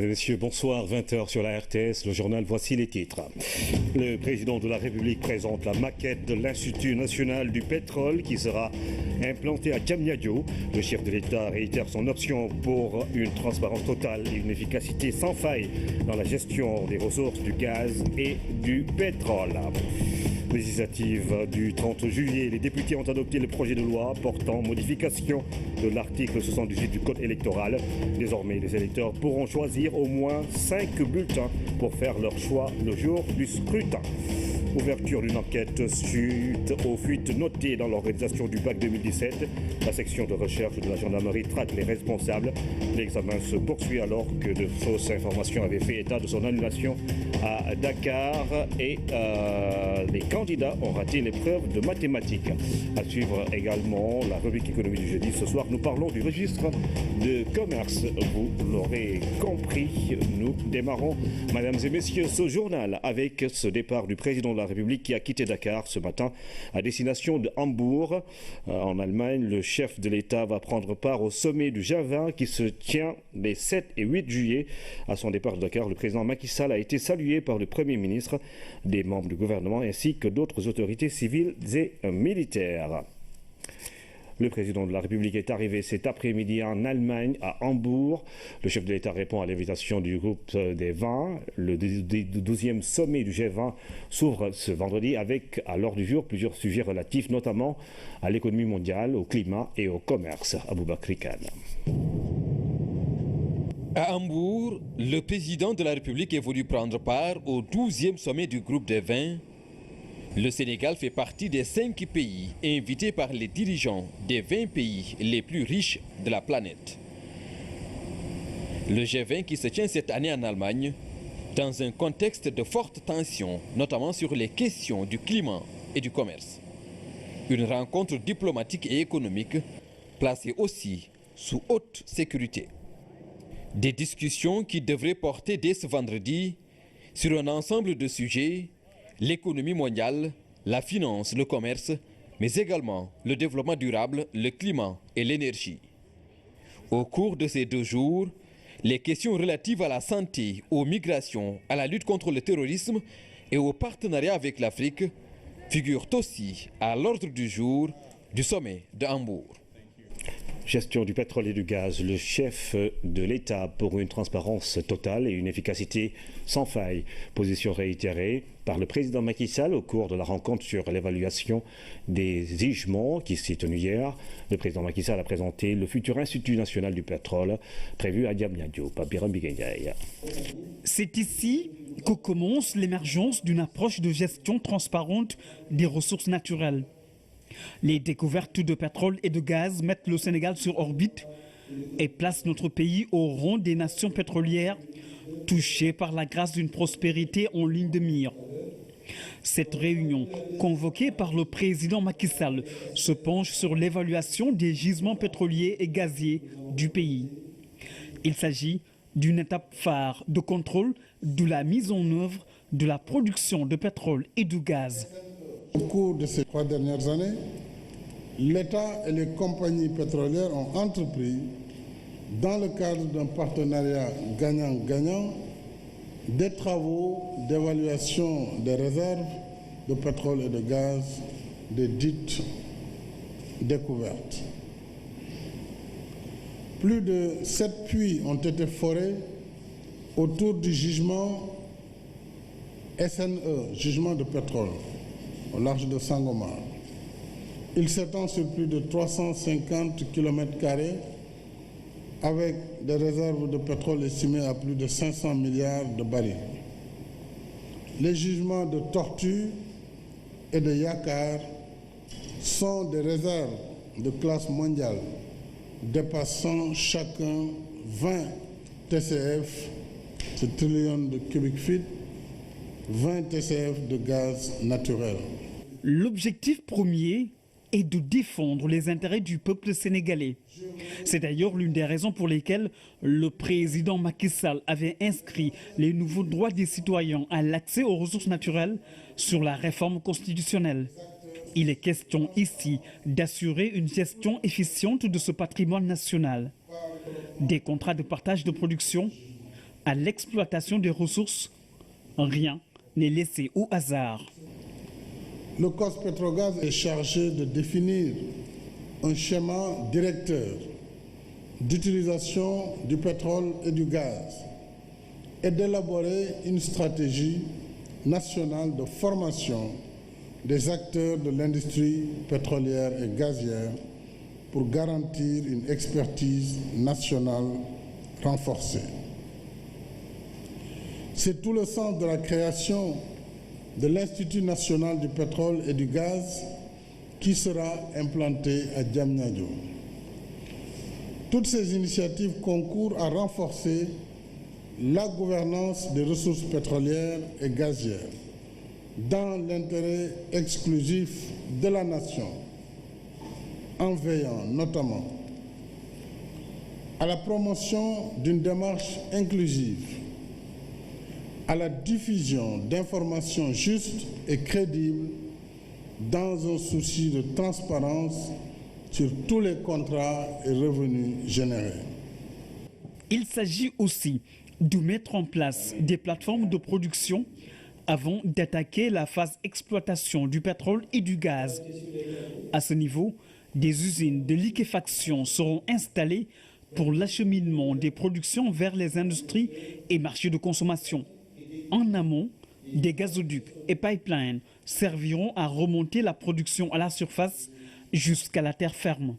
Mesdames et messieurs, bonsoir, 20h sur la RTS, le journal, voici les titres. Le président de la République présente la maquette de l'Institut national du pétrole qui sera implanté à Diamniadio. Le chef de l'État réitère son option pour une transparence totale et une efficacité sans faille dans la gestion des ressources du gaz et du pétrole. Législative du 30 juillet, les députés ont adopté le projet de loi portant modification de l'article 78 du Code électoral. Désormais, les électeurs pourront choisir au moins 5 bulletins pour faire leur choix le jour du scrutin. Ouverture d'une enquête suite aux fuites notées dans l'organisation du BAC 2017. La section de recherche de la gendarmerie traque les responsables. L'examen se poursuit alors que de fausses informations avaient fait état de son annulation à Dakar et les candidats ont raté l'épreuve de mathématiques. À suivre également la rubrique économie du jeudi. Ce soir, nous parlons du registre de commerce. Vous l'aurez compris, nous démarrons, mesdames et messieurs, ce journal avec ce départ du président de la République qui a quitté Dakar ce matin à destination de Hambourg. En Allemagne, le chef de l'État va prendre part au sommet du G20 qui se tient les 7 et 8 juillet. À son départ de Dakar, le président Macky Sall a été salué par le Premier ministre, des membres du gouvernement ainsi que d'autres autorités civiles et militaires. Le président de la République est arrivé cet après-midi en Allemagne, à Hambourg. Le chef de l'État répond à l'invitation du groupe des 20. Le 12e sommet du G20 s'ouvre ce vendredi avec à l'ordre du jour plusieurs sujets relatifs notamment à l'économie mondiale, au climat et au commerce. Aboubakri Kane. À Hambourg, le président de la République est venu prendre part au 12e sommet du groupe des 20. Le Sénégal fait partie des 5 pays invités par les dirigeants des 20 pays les plus riches de la planète. Le G20 qui se tient cette année en Allemagne, dans un contexte de forte tension, notamment sur les questions du climat et du commerce. Une rencontre diplomatique et économique placée aussi sous haute sécurité. Des discussions qui devraient porter dès ce vendredi sur un ensemble de sujets: l'économie mondiale, la finance, le commerce, mais également le développement durable, le climat et l'énergie. Au cours de ces 2 jours, les questions relatives à la santé, aux migrations, à la lutte contre le terrorisme et au partenariat avec l'Afrique figurent aussi à l'ordre du jour du sommet de Hambourg. Gestion du pétrole et du gaz, le chef de l'État pour une transparence totale et une efficacité sans faille. Position réitérée par le président Macky Sall au cours de la rencontre sur l'évaluation des gisements qui s'est tenue hier. Le président Macky Sall a présenté le futur Institut national du pétrole prévu à Diamniadio. C'est ici que commence l'émergence d'une approche de gestion transparente des ressources naturelles. Les découvertes de pétrole et de gaz mettent le Sénégal sur orbite et placent notre pays au rang des nations pétrolières touchées par la grâce d'une prospérité en ligne de mire. Cette réunion, convoquée par le président Macky Sall, se penche sur l'évaluation des gisements pétroliers et gaziers du pays. Il s'agit d'une étape phare de contrôle de la mise en œuvre de la production de pétrole et de gaz. Au cours de ces 3 dernières années, l'État et les compagnies pétrolières ont entrepris, dans le cadre d'un partenariat gagnant-gagnant, des travaux d'évaluation des réserves de pétrole et de gaz des dites découvertes. Plus de 7 puits ont été forés autour du gisement SNE, gisement de pétrole, au large de Sangomar. Il s'étend sur plus de 350 km² avec des réserves de pétrole estimées à plus de 500 milliards de barils. Les gisements de Tortue et de Yakar sont des réserves de classe mondiale dépassant chacun 20 TCF, c'est trillions de cubic feet, 20 TCF de gaz naturel. L'objectif premier est de défendre les intérêts du peuple sénégalais. C'est d'ailleurs l'une des raisons pour lesquelles le président Macky Sall avait inscrit les nouveaux droits des citoyens à l'accès aux ressources naturelles sur la réforme constitutionnelle. Il est question ici d'assurer une gestion efficiente de ce patrimoine national. Des contrats de partage de production, à l'exploitation des ressources, rien n'est laissé au hasard. Le COS-Petrogaz est chargé de définir un schéma directeur d'utilisation du pétrole et du gaz et d'élaborer une stratégie nationale de formation des acteurs de l'industrie pétrolière et gazière pour garantir une expertise nationale renforcée. C'est tout le sens de la création de l'Institut national du pétrole et du gaz qui sera implanté à Diamniadio. Toutes ces initiatives concourent à renforcer la gouvernance des ressources pétrolières et gazières dans l'intérêt exclusif de la nation, en veillant notamment à la promotion d'une démarche inclusive, à la diffusion d'informations justes et crédibles dans un souci de transparence sur tous les contrats et revenus générés. Il s'agit aussi de mettre en place des plateformes de production avant d'attaquer la phase exploitation du pétrole et du gaz. À ce niveau, des usines de liquéfaction seront installées pour l'acheminement des productions vers les industries et marchés de consommation. En amont, des gazoducs et pipelines serviront à remonter la production à la surface jusqu'à la terre ferme.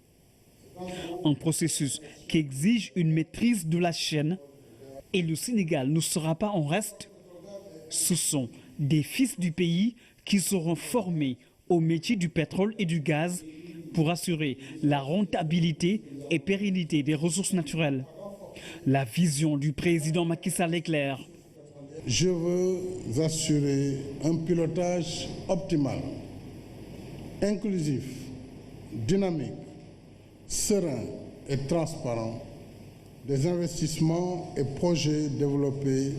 Un processus qui exige une maîtrise de la chaîne, et le Sénégal ne sera pas en reste. Ce sont des fils du pays qui seront formés au métier du pétrole et du gaz pour assurer la rentabilité et pérennité des ressources naturelles. La vision du président Macky Sall est claire. Je veux assurer un pilotage optimal, inclusif, dynamique, serein et transparent des investissements et projets développés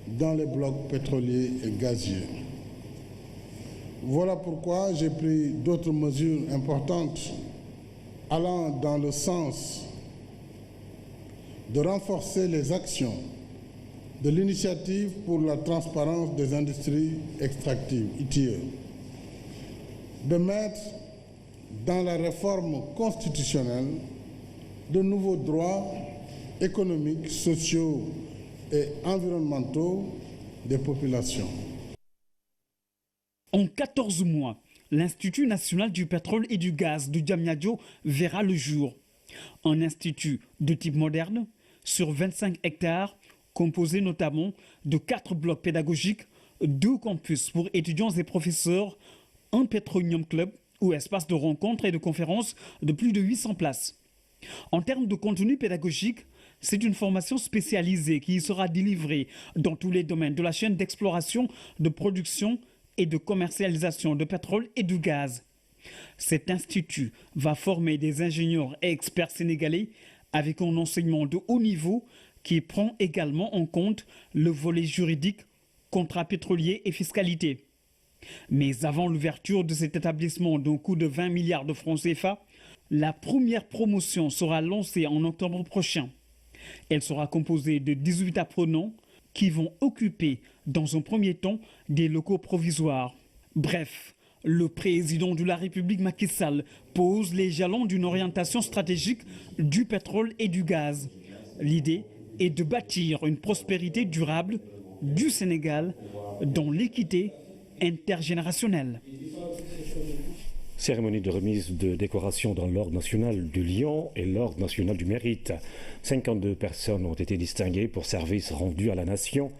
dans les blocs pétroliers et gaziers. Voilà pourquoi j'ai pris d'autres mesures importantes allant dans le sens de renforcer les actions de l'initiative pour la transparence des industries extractives, ITIE, de mettre dans la réforme constitutionnelle de nouveaux droits économiques, sociaux et environnementaux des populations. En 14 mois, l'Institut national du pétrole et du gaz de Diamniadio verra le jour. Un institut de type moderne sur 25 hectares, composé notamment de 4 blocs pédagogiques, 2 campus pour étudiants et professeurs, un pétronium club ou espace de rencontres et de conférences de plus de 800 places. En termes de contenu pédagogique, c'est une formation spécialisée qui sera délivrée dans tous les domaines de la chaîne d'exploration, de production et de commercialisation de pétrole et de gaz. Cet institut va former des ingénieurs et experts sénégalais avec un enseignement de haut niveau qui prend également en compte le volet juridique, contrat pétrolier et fiscalité. Mais avant l'ouverture de cet établissement d'un coût de 20 milliards de francs CFA, la première promotion sera lancée en octobre prochain. Elle sera composée de 18 apprenants qui vont occuper dans un premier temps des locaux provisoires. Bref, le président de la République Macky Sall pose les jalons d'une orientation stratégique du pétrole et du gaz. L'idée est de bâtir une prospérité durable du Sénégal dans l'équité intergénérationnelle. Cérémonie de remise de décoration dans l'Ordre national du Lion et l'Ordre national du Mérite. 52 personnes ont été distinguées pour services rendus à la nation.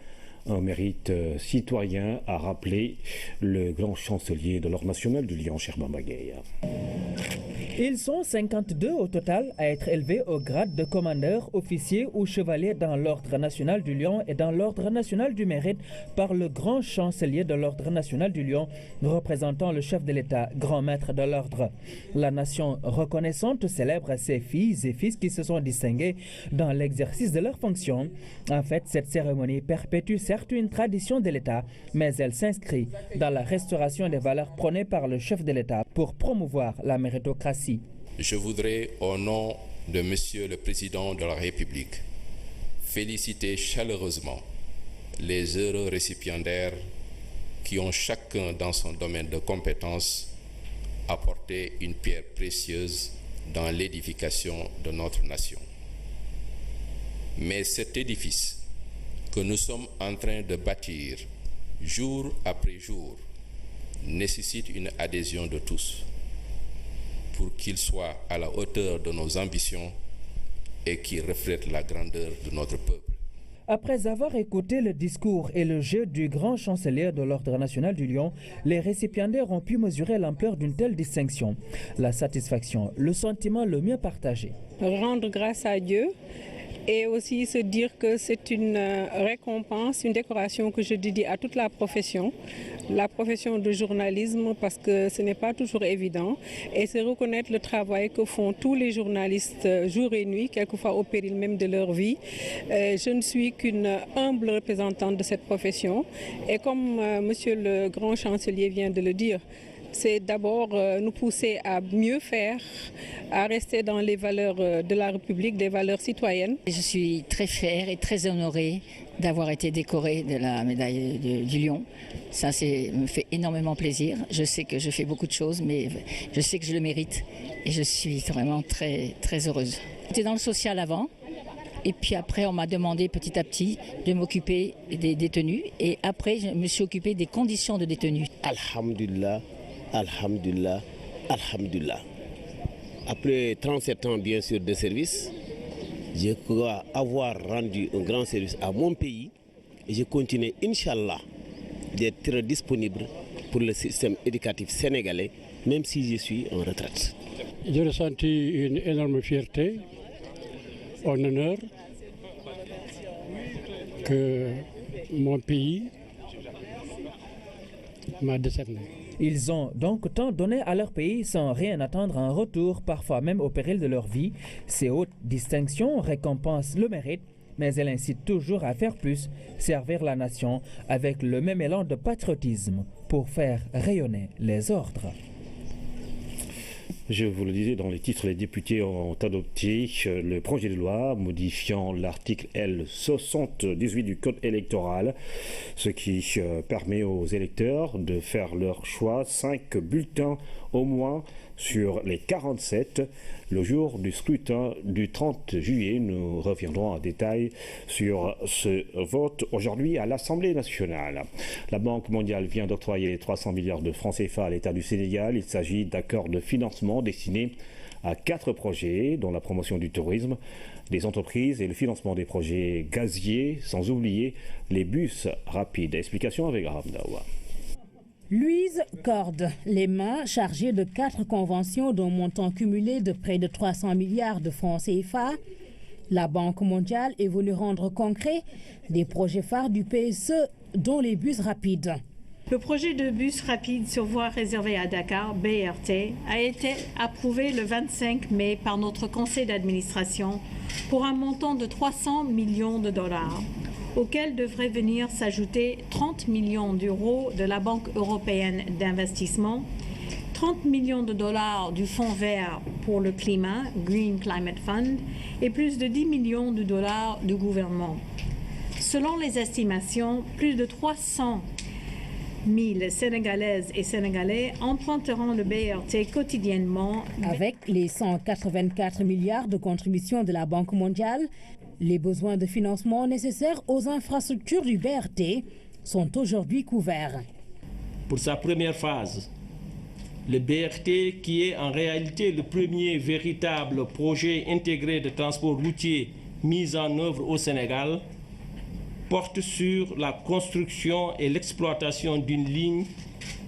Un mérite citoyen, a rappelé le grand chancelier de l'Ordre national du Lion, Sherban Bagay. Ils sont 52 au total à être élevés au grade de commandeur, officier ou chevalier dans l'Ordre national du Lion et dans l'Ordre national du Mérite par le grand chancelier de l'Ordre national du Lion, représentant le chef de l'État, grand maître de l'Ordre. La nation reconnaissante célèbre ses filles et fils qui se sont distingués dans l'exercice de leurs fonctions. En fait, cette cérémonie perpétue certes une tradition de l'État, mais elle s'inscrit dans la restauration des valeurs prônées par le chef de l'État pour promouvoir la méritocratie. Je voudrais, au nom de Monsieur le Président de la République, féliciter chaleureusement les heureux récipiendaires qui ont chacun dans son domaine de compétences apporté une pierre précieuse dans l'édification de notre nation. Mais cet édifice que nous sommes en train de bâtir jour après jour nécessite une adhésion de tous pour qu'il soit à la hauteur de nos ambitions et qu'il reflète la grandeur de notre peuple. Après avoir écouté le discours et le jeu du grand chancelier de l'Ordre national du Lion, les récipiendaires ont pu mesurer l'ampleur d'une telle distinction. La satisfaction, le sentiment le mieux partagé. Rendre grâce à Dieu et aussi se dire que c'est une récompense, une décoration que je dédie à toute la profession de journalisme, parce que ce n'est pas toujours évident, et c'est reconnaître le travail que font tous les journalistes jour et nuit, quelquefois au péril même de leur vie. Je ne suis qu'une humble représentante de cette profession, et comme monsieur le grand chancelier vient de le dire, c'est d'abord nous pousser à mieux faire, à rester dans les valeurs de la République, des valeurs citoyennes. Je suis très fière et très honorée d'avoir été décorée de la médaille du Lion. Ça me fait énormément plaisir. Je sais que je fais beaucoup de choses, mais je sais que je le mérite et je suis vraiment très, très heureuse. J'étais dans le social avant. Et puis après, on m'a demandé petit à petit de m'occuper des détenus. Et après, je me suis occupée des conditions de détenus. Alhamdulillah, alhamdulillah, alhamdulillah. Après 37 ans, bien sûr, de service, je crois avoir rendu un grand service à mon pays. Et je continue, Inch'Allah, d'être disponible pour le système éducatif sénégalais, même si je suis en retraite. J'ai ressenti une énorme fierté, un honneur que mon pays m'a décerné. Ils ont donc tant donné à leur pays sans rien attendre en retour, parfois même au péril de leur vie. Ces hautes distinctions récompensent le mérite, mais elles incitent toujours à faire plus, servir la nation avec le même élan de patriotisme pour faire rayonner les ordres. Je vous le disais dans les titres, les députés ont adopté le projet de loi modifiant l'article L78 du Code électoral, ce qui permet aux électeurs de faire leur choix 5 bulletins au moins sur les 47 le jour du scrutin du 30 juillet. Nous reviendrons en détail sur ce vote aujourd'hui à l'Assemblée nationale. La Banque mondiale vient d'octroyer 300 milliards de francs CFA à l'État du Sénégal. Il s'agit d'accords de financement destinés à 4 projets, dont la promotion du tourisme, des entreprises et le financement des projets gaziers, sans oublier les bus rapides. Explication avec Ramdawa. Louise Corde, les mains chargées de 4 conventions d'un montant cumulé de près de 300 milliards de francs CFA, la Banque mondiale est venue rendre concret des projets phares du PSE, dont les bus rapides. Le projet de bus rapide sur voie réservée à Dakar, BRT, a été approuvé le 25 mai par notre conseil d'administration pour un montant de 300 millions de dollars, auquel devraient venir s'ajouter 30 millions d'euros de la Banque européenne d'investissement, 30 millions de dollars du Fonds vert pour le climat, Green Climate Fund, et plus de 10 millions de dollars du gouvernement. Selon les estimations, plus de 300 000 Sénégalaises et Sénégalais emprunteront le BRT quotidiennement. Avec les 184 milliards de contributions de la Banque mondiale, les besoins de financement nécessaires aux infrastructures du BRT sont aujourd'hui couverts. Pour sa première phase, le BRT, qui est en réalité le premier véritable projet intégré de transport routier mis en œuvre au Sénégal, porte sur la construction et l'exploitation d'une ligne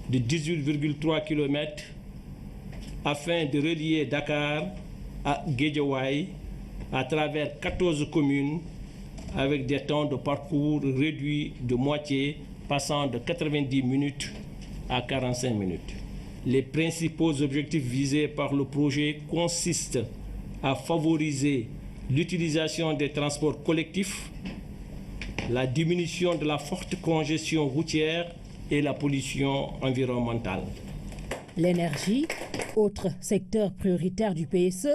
de 18,3 km afin de relier Dakar à Guédiawaye à travers 14 communes avec des temps de parcours réduits de moitié, passant de 90 minutes à 45 minutes. Les principaux objectifs visés par le projet consistent à favoriser l'utilisation des transports collectifs, la diminution de la forte congestion routière et la pollution environnementale. L'énergie, autre secteur prioritaire du PSE,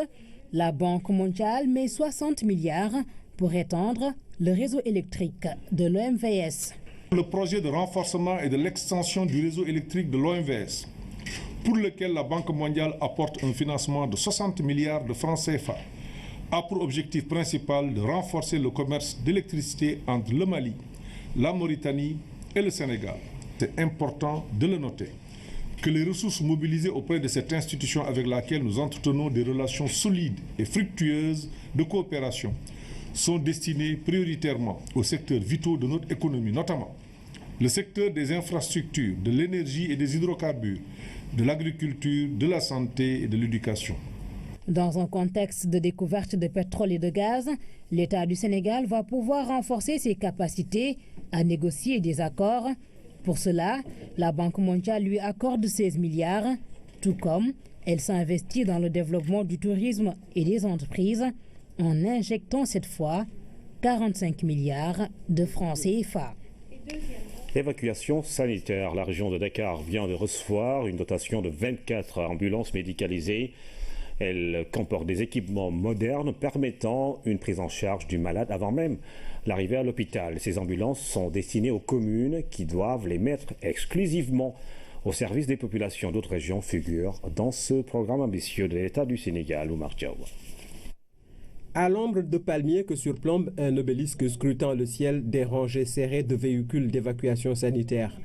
la Banque mondiale met 60 milliards pour étendre le réseau électrique de l'OMVS. Le projet de renforcement et de l'extension du réseau électrique de l'OMVS, pour lequel la Banque mondiale apporte un financement de 60 milliards de francs CFA, a pour objectif principal de renforcer le commerce d'électricité entre le Mali, la Mauritanie et le Sénégal. C'est important de le noter que les ressources mobilisées auprès de cette institution avec laquelle nous entretenons des relations solides et fructueuses de coopération sont destinées prioritairement aux secteurs vitaux de notre économie, notamment le secteur des infrastructures, de l'énergie et des hydrocarbures, de l'agriculture, de la santé et de l'éducation. Dans un contexte de découverte de pétrole et de gaz, l'État du Sénégal va pouvoir renforcer ses capacités à négocier des accords. Pour cela, la Banque mondiale lui accorde 16 milliards, tout comme elle s'investit dans le développement du tourisme et des entreprises en injectant cette fois 45 milliards de francs CFA. Évacuation sanitaire. La région de Dakar vient de recevoir une dotation de 24 ambulances médicalisées. Elle comporte des équipements modernes permettant une prise en charge du malade avant même l'arrivée à l'hôpital. Ces ambulances sont destinées aux communes qui doivent les mettre exclusivement au service des populations. D'autres régions figurent dans ce programme ambitieux de l'État du Sénégal. Oumar Diaw. À l'ombre de palmiers que surplombe un obélisque scrutant le ciel, des rangées serrées de véhicules d'évacuation sanitaire.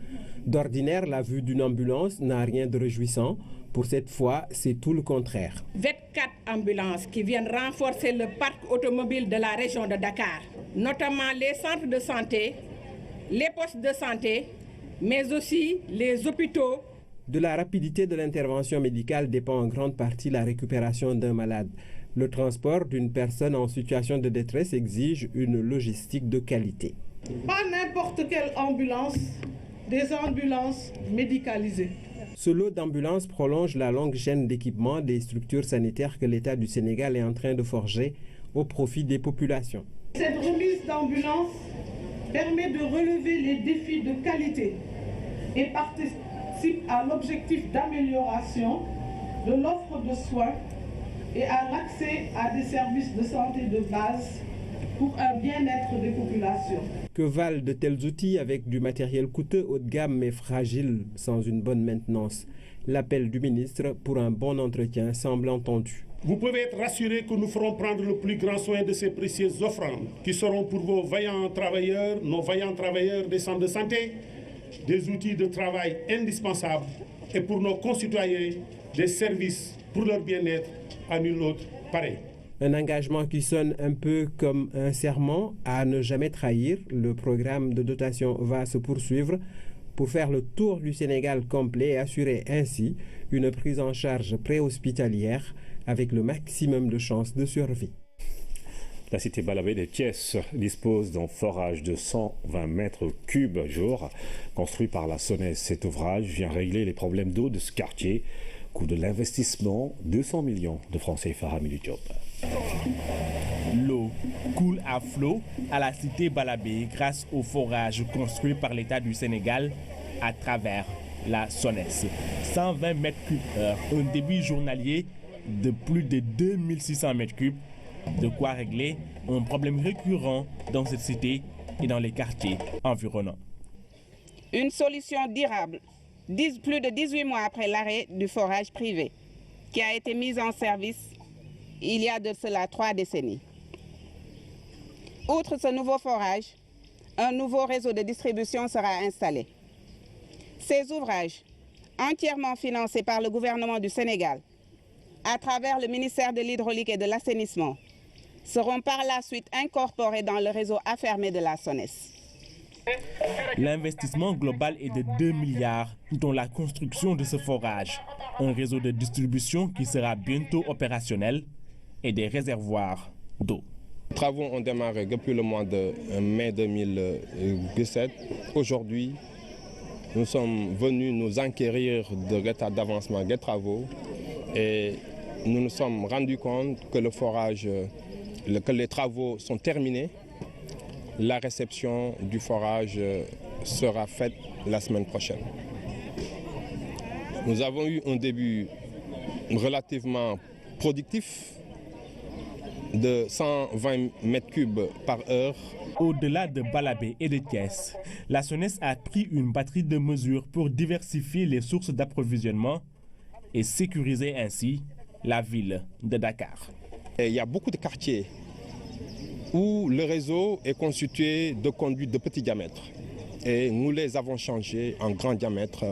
D'ordinaire, la vue d'une ambulance n'a rien de réjouissant. Pour cette fois, c'est tout le contraire. 24 ambulances qui viennent renforcer le parc automobile de la région de Dakar, notamment les centres de santé, les postes de santé, mais aussi les hôpitaux. De la rapidité de l'intervention médicale dépend en grande partie la récupération d'un malade. Le transport d'une personne en situation de détresse exige une logistique de qualité. Pas n'importe quelle ambulance, des ambulances médicalisées. Ce lot d'ambulances prolonge la longue chaîne d'équipements des structures sanitaires que l'État du Sénégal est en train de forger au profit des populations. Cette remise d'ambulances permet de relever les défis de qualité et participe à l'objectif d'amélioration de l'offre de soins et à l'accès à des services de santé de base pour un bien-être des populations. Que valent de tels outils avec du matériel coûteux haut de gamme mais fragile sans une bonne maintenance? L'appel du ministre pour un bon entretien semble entendu. Vous pouvez être rassurés que nous ferons prendre le plus grand soin de ces précieuses offrandes qui seront pour vos vaillants travailleurs, nos vaillants travailleurs des centres de santé, des outils de travail indispensables et pour nos concitoyens, des services pour leur bien-être à nul autre pareil. Un engagement qui sonne un peu comme un serment à ne jamais trahir. Le programme de dotation va se poursuivre pour faire le tour du Sénégal complet et assurer ainsi une prise en charge préhospitalière avec le maximum de chances de survie. La cité Balabé des Thiès dispose d'un forage de 120 mètres cubes jour construit par la SONES. Cet ouvrage vient régler les problèmes d'eau de ce quartier. Coût de l'investissement, 200 millions de francs CFA. Hamidou Diop. L'eau coule à flot à la cité Balabé grâce au forage construit par l'État du Sénégal à travers la SONES. 120 mètres cubes heure, un débit journalier de plus de 2600 mètres cubes. De quoi régler un problème récurrent dans cette cité et dans les quartiers environnants. Une solution durable, plus de 18 mois après l'arrêt du forage privé, qui a été mis en service il y a de cela 3 décennies. Outre ce nouveau forage, un nouveau réseau de distribution sera installé. Ces ouvrages, entièrement financés par le gouvernement du Sénégal, à travers le ministère de l'Hydraulique et de l'Assainissement, seront par la suite incorporés dans le réseau affermé de la SONES. L'investissement global est de 2 milliards, dont la construction de ce forage, un réseau de distribution qui sera bientôt opérationnel et des réservoirs d'eau. Les travaux ont démarré depuis le mois de mai 2017. Aujourd'hui, nous sommes venus nous enquérir de l'état d'avancement des travaux et nous nous sommes rendus compte que que les travaux sont terminés. La réception du forage sera faite la semaine prochaine. Nous avons eu un début relativement productif de 120 mètres cubes par heure Au-delà de Balabé et de Thiès, la SONES a pris une batterie de mesures pour diversifier les sources d'approvisionnement et sécuriser ainsi la ville de Dakar. Il y a beaucoup de quartiers où le réseau est constitué de conduites de petit diamètre. Et nous les avons changés en grand diamètre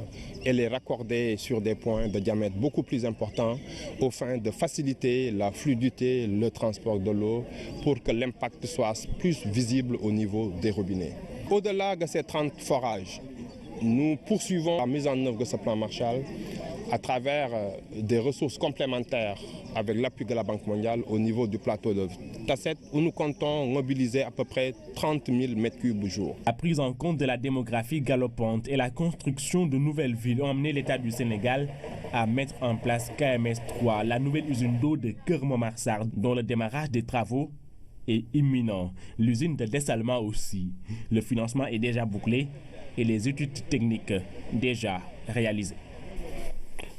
et les raccordés sur des points de diamètre beaucoup plus importants au fin de faciliter la fluidité, le transport de l'eau pour que l'impact soit plus visible au niveau des robinets. Au-delà de ces 30 forages, nous poursuivons la mise en œuvre de ce plan Marshall à travers des ressources complémentaires avec l'appui de la Banque mondiale au niveau du plateau de Tasset où nous comptons mobiliser à peu près 30 000 m3 jour. La prise en compte de la démographie galopante et la construction de nouvelles villes ont amené l'État du Sénégal à mettre en place KMS 3, la nouvelle usine d'eau de Keur Momar-Sarr, dont le démarrage des travaux est imminent. L'usine de dessalement aussi. Le financement est déjà bouclé et les études techniques déjà réalisées.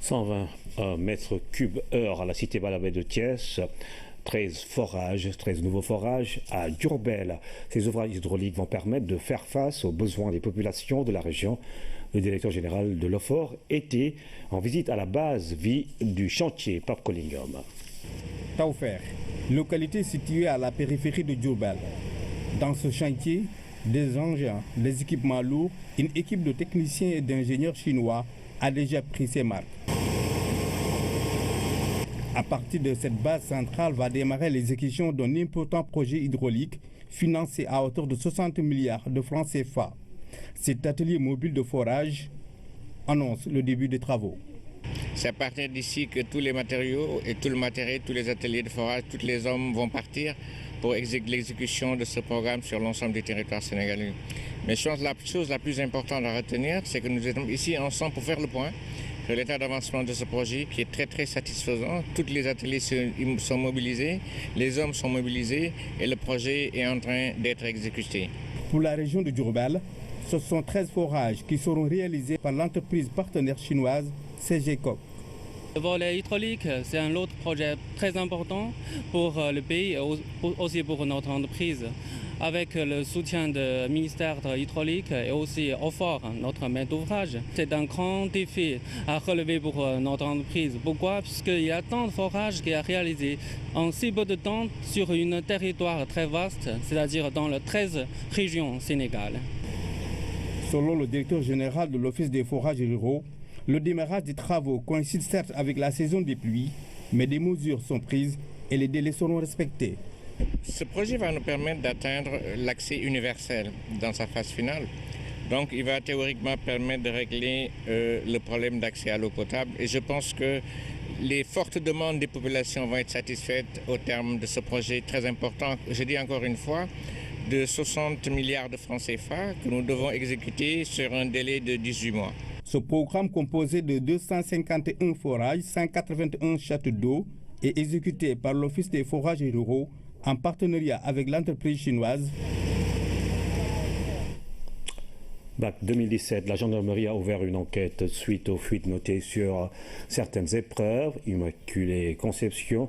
120 mètres cubes heure à la cité Balabé de Thiès, 13 nouveaux forages à Diourbel. Ces ouvrages hydrauliques vont permettre de faire face aux besoins des populations de la région. Le directeur général de l'OFOR était en visite à la base vie du chantier Pape Collingom. Taofer, localité située à la périphérie de Diourbel. Dans ce chantier, des engins, des équipements lourds, une équipe de techniciens et d'ingénieurs chinois a déjà pris ses marques. À partir de cette base centrale va démarrer l'exécution d'un important projet hydraulique financé à hauteur de 60 milliards de francs CFA. Cet atelier mobile de forage annonce le début des travaux. C'est à partir d'ici que tous les matériaux et tout le matériel, tous les ateliers de forage, tous les hommes vont partir pour l'exécution de ce programme sur l'ensemble du territoire sénégalais. Mais la chose la plus importante à retenir, c'est que nous sommes ici ensemble pour faire le point sur l'état d'avancement de ce projet qui est très satisfaisant. Tous les ateliers sont mobilisés, les hommes sont mobilisés et le projet est en train d'être exécuté. Pour la région de Diourbel, ce sont 13 forages qui seront réalisés par l'entreprise partenaire chinoise CGCOC. Le volet hydraulique, c'est un autre projet très important pour le pays et aussi pour notre entreprise. Avec le soutien du ministère de l'Hydraulique et aussi OFOR, notre maître d'ouvrage. C'est un grand défi à relever pour notre entreprise. Pourquoi? Puisqu'il y a tant de forages qui a réalisé en si peu de temps sur un territoire très vaste, c'est-à-dire dans les 13 régions sénégales. Selon le directeur général de l'Office des forages ruraux, le démarrage des travaux coïncide certes avec la saison des pluies, mais des mesures sont prises et les délais seront respectés. Ce projet va nous permettre d'atteindre l'accès universel dans sa phase finale. Donc il va théoriquement permettre de régler le problème d'accès à l'eau potable. Et je pense que les fortes demandes des populations vont être satisfaites au terme de ce projet très important. Je dis encore une fois, de 60 milliards de francs CFA que nous devons exécuter sur un délai de 18 mois. Ce programme composé de 251 forages, 181 châteaux d'eau est exécuté par l'Office des forages ruraux en partenariat avec l'entreprise chinoise. Bac 2017, la gendarmerie a ouvert une enquête suite aux fuites notées sur certaines épreuves, Immaculée Conception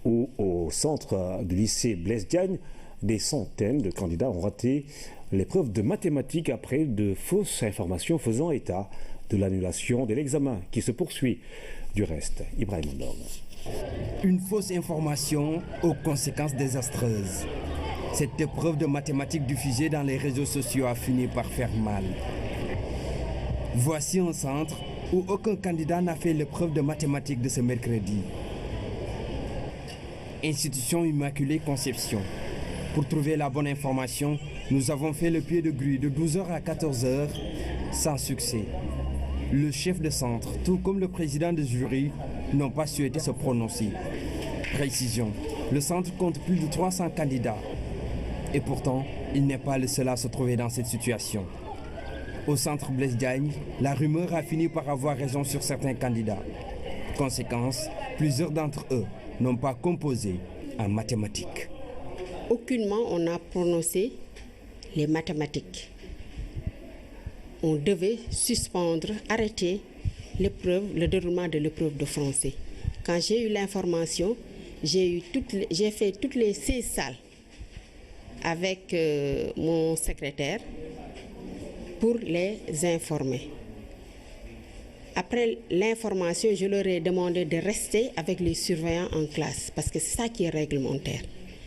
ou au centre du lycée Blaise Diagne. Des centaines de candidats ont raté l'épreuve de mathématiques après de fausses informations faisant état de l'annulation de l'examen qui se poursuit. Du reste, Ibrahim Ndom. Une fausse information aux conséquences désastreuses. Cette épreuve de mathématiques diffusée dans les réseaux sociaux a fini par faire mal. Voici un centre où aucun candidat n'a fait l'épreuve de mathématiques de ce mercredi. Institution Immaculée Conception. Pour trouver la bonne information, nous avons fait le pied de grue de 12h à 14h sans succès. Le chef de centre, tout comme le président de jury, n'ont pas souhaité se prononcer. Précision, le centre compte plus de 300 candidats. Et pourtant, il n'est pas le seul à se trouver dans cette situation. Au centre Blaise Diagne, la rumeur a fini par avoir raison sur certains candidats. Conséquence, plusieurs d'entre eux n'ont pas composé en mathématiques. Aucunement on n'a prononcé les mathématiques. On devait suspendre, arrêter l'épreuve, le déroulement de l'épreuve de français. Quand j'ai eu l'information, j'ai fait toutes les 16 salles avec mon secrétaire pour les informer. Après l'information, je leur ai demandé de rester avec les surveillants en classe, parce que c'est ça qui est réglementaire,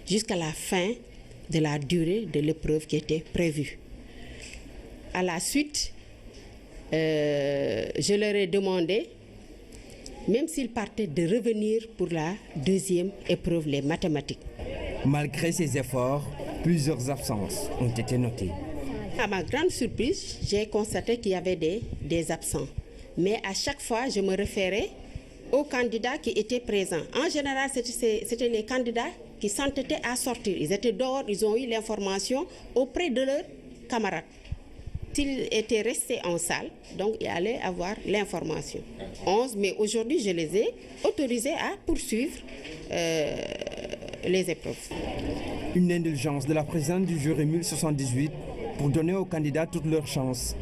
jusqu'à la fin de la durée de l'épreuve qui était prévue. À la suite, je leur ai demandé, même s'ils partaient, de revenir pour la deuxième épreuve, les mathématiques. Malgré ces efforts, plusieurs absences ont été notées. À ma grande surprise, j'ai constaté qu'il y avait des absents. Mais à chaque fois, je me référais aux candidats qui étaient présents. En général, c'était les candidats qui s'entêtaient à sortir. Ils étaient dehors, ils ont eu l'information auprès de leurs camarades. S'ils étaient restés en salle, donc ils allaient avoir l'information. 11, mais aujourd'hui, je les ai autorisés à poursuivre les épreuves. Une indulgence de la présidente du jury 1078 pour donner aux candidats toutes leurs chances.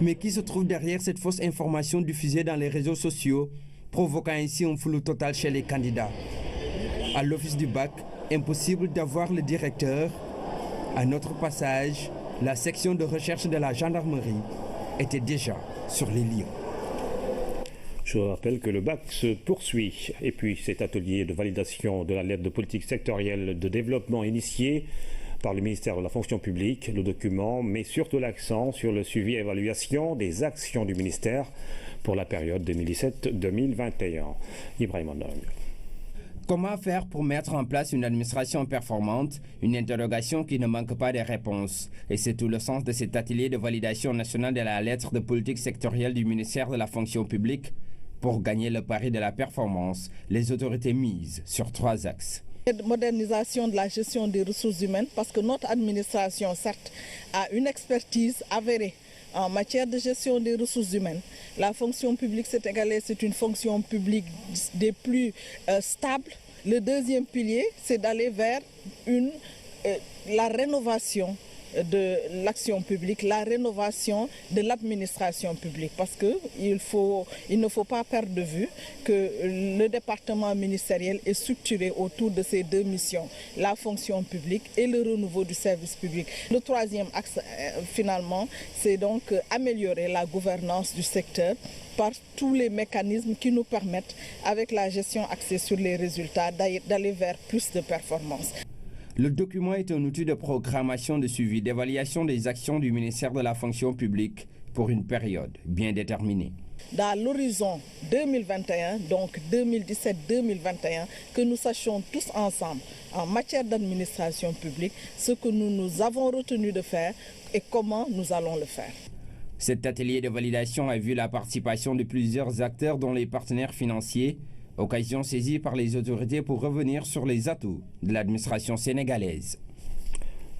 Mais qui se trouve derrière cette fausse information diffusée dans les réseaux sociaux, provoquant ainsi un flou total chez les candidats? À l'office du bac, impossible d'avoir le directeur. À notre passage, la section de recherche de la gendarmerie était déjà sur les lieux. Je rappelle que le bac se poursuit. Et puis cet atelier de validation de la lettre de politique sectorielle de développement initiée par le ministère de la fonction publique, le document met surtout l'accent sur le suivi et évaluation des actions du ministère pour la période 2017-2021. Ibrahim Andong. Comment faire pour mettre en place une administration performante? Une interrogation qui ne manque pas de réponses. Et c'est tout le sens de cet atelier de validation nationale de la lettre de politique sectorielle du ministère de la fonction publique. Pour gagner le pari de la performance, les autorités misent sur 3 axes. Modernisation de la gestion des ressources humaines, parce que notre administration, certes, a une expertise avérée en matière de gestion des ressources humaines. La fonction publique sénégalaise, c'est une fonction publique des plus stables. Le deuxième pilier, c'est d'aller vers la rénovation de l'action publique, la rénovation de l'administration publique, parce qu'il ne faut pas perdre de vue que le département ministériel est structuré autour de ces 2 missions, la fonction publique et le renouveau du service public. Le troisième axe, finalement, c'est donc améliorer la gouvernance du secteur par tous les mécanismes qui nous permettent, avec la gestion axée sur les résultats, d'aller vers plus de performance. Le document est un outil de programmation, de suivi, d'évaluation des actions du ministère de la fonction publique pour une période bien déterminée. Dans l'horizon 2021, donc 2017-2021, que nous sachions tous ensemble, en matière d'administration publique, ce que nous avons retenu de faire et comment nous allons le faire. Cet atelier de validation a vu la participation de plusieurs acteurs, dont les partenaires financiers, occasion saisie par les autorités pour revenir sur les atouts de l'administration sénégalaise.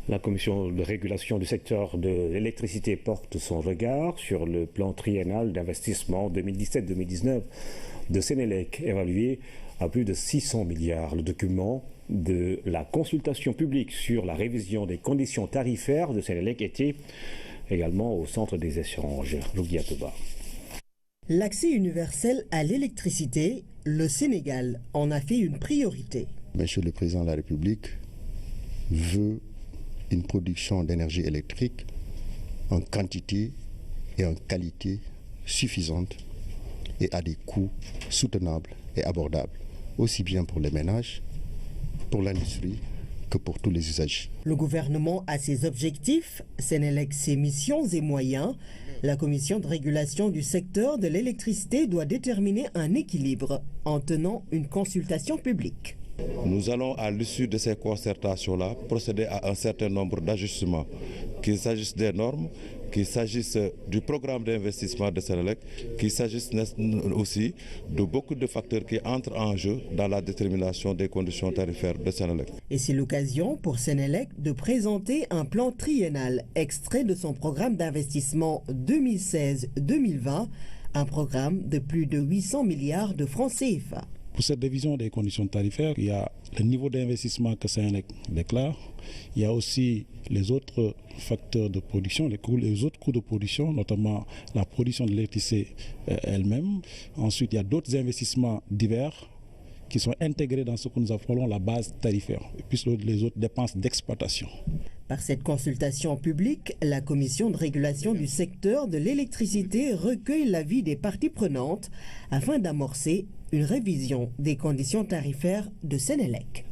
La commission de régulation du secteur de l'électricité porte son regard sur le plan triennal d'investissement 2017-2019 de Sénélec, évalué à plus de 600 milliards. Le document de la consultation publique sur la révision des conditions tarifaires de Sénélec était également au centre des échanges. Lougia Toba. L'accès universel à l'électricité, le Sénégal en a fait une priorité. Monsieur le Président de la République veut une production d'énergie électrique en quantité et en qualité suffisante et à des coûts soutenables et abordables, aussi bien pour les ménages, pour l'industrie que pour tous les usagers. Le gouvernement a ses objectifs, Sénélec ses missions et moyens. La commission de régulation du secteur de l'électricité doit déterminer un équilibre en tenant une consultation publique. Nous allons, à l'issue de ces concertations-là, procéder à un certain nombre d'ajustements, qu'il s'agisse des normes, qu'il s'agisse du programme d'investissement de Sénélec, qu'il s'agisse aussi de beaucoup de facteurs qui entrent en jeu dans la détermination des conditions tarifaires de Sénélec. Et c'est l'occasion pour Sénélec de présenter un plan triennal extrait de son programme d'investissement 2016-2020, un programme de plus de 800 milliards de francs CFA. Pour cette révision des conditions tarifaires, il y a le niveau d'investissement que Sénélec déclare. Il y a aussi les autres facteurs de production, les autres coûts de production, notamment la production de l'électricité elle-même. Ensuite, il y a d'autres investissements divers qui sont intégrés dans ce que nous appelons la base tarifaire, et puis les autres dépenses d'exploitation. Par cette consultation publique, la Commission de régulation du secteur de l'électricité recueille l'avis des parties prenantes afin d'amorcer une révision des conditions tarifaires de Sénélec.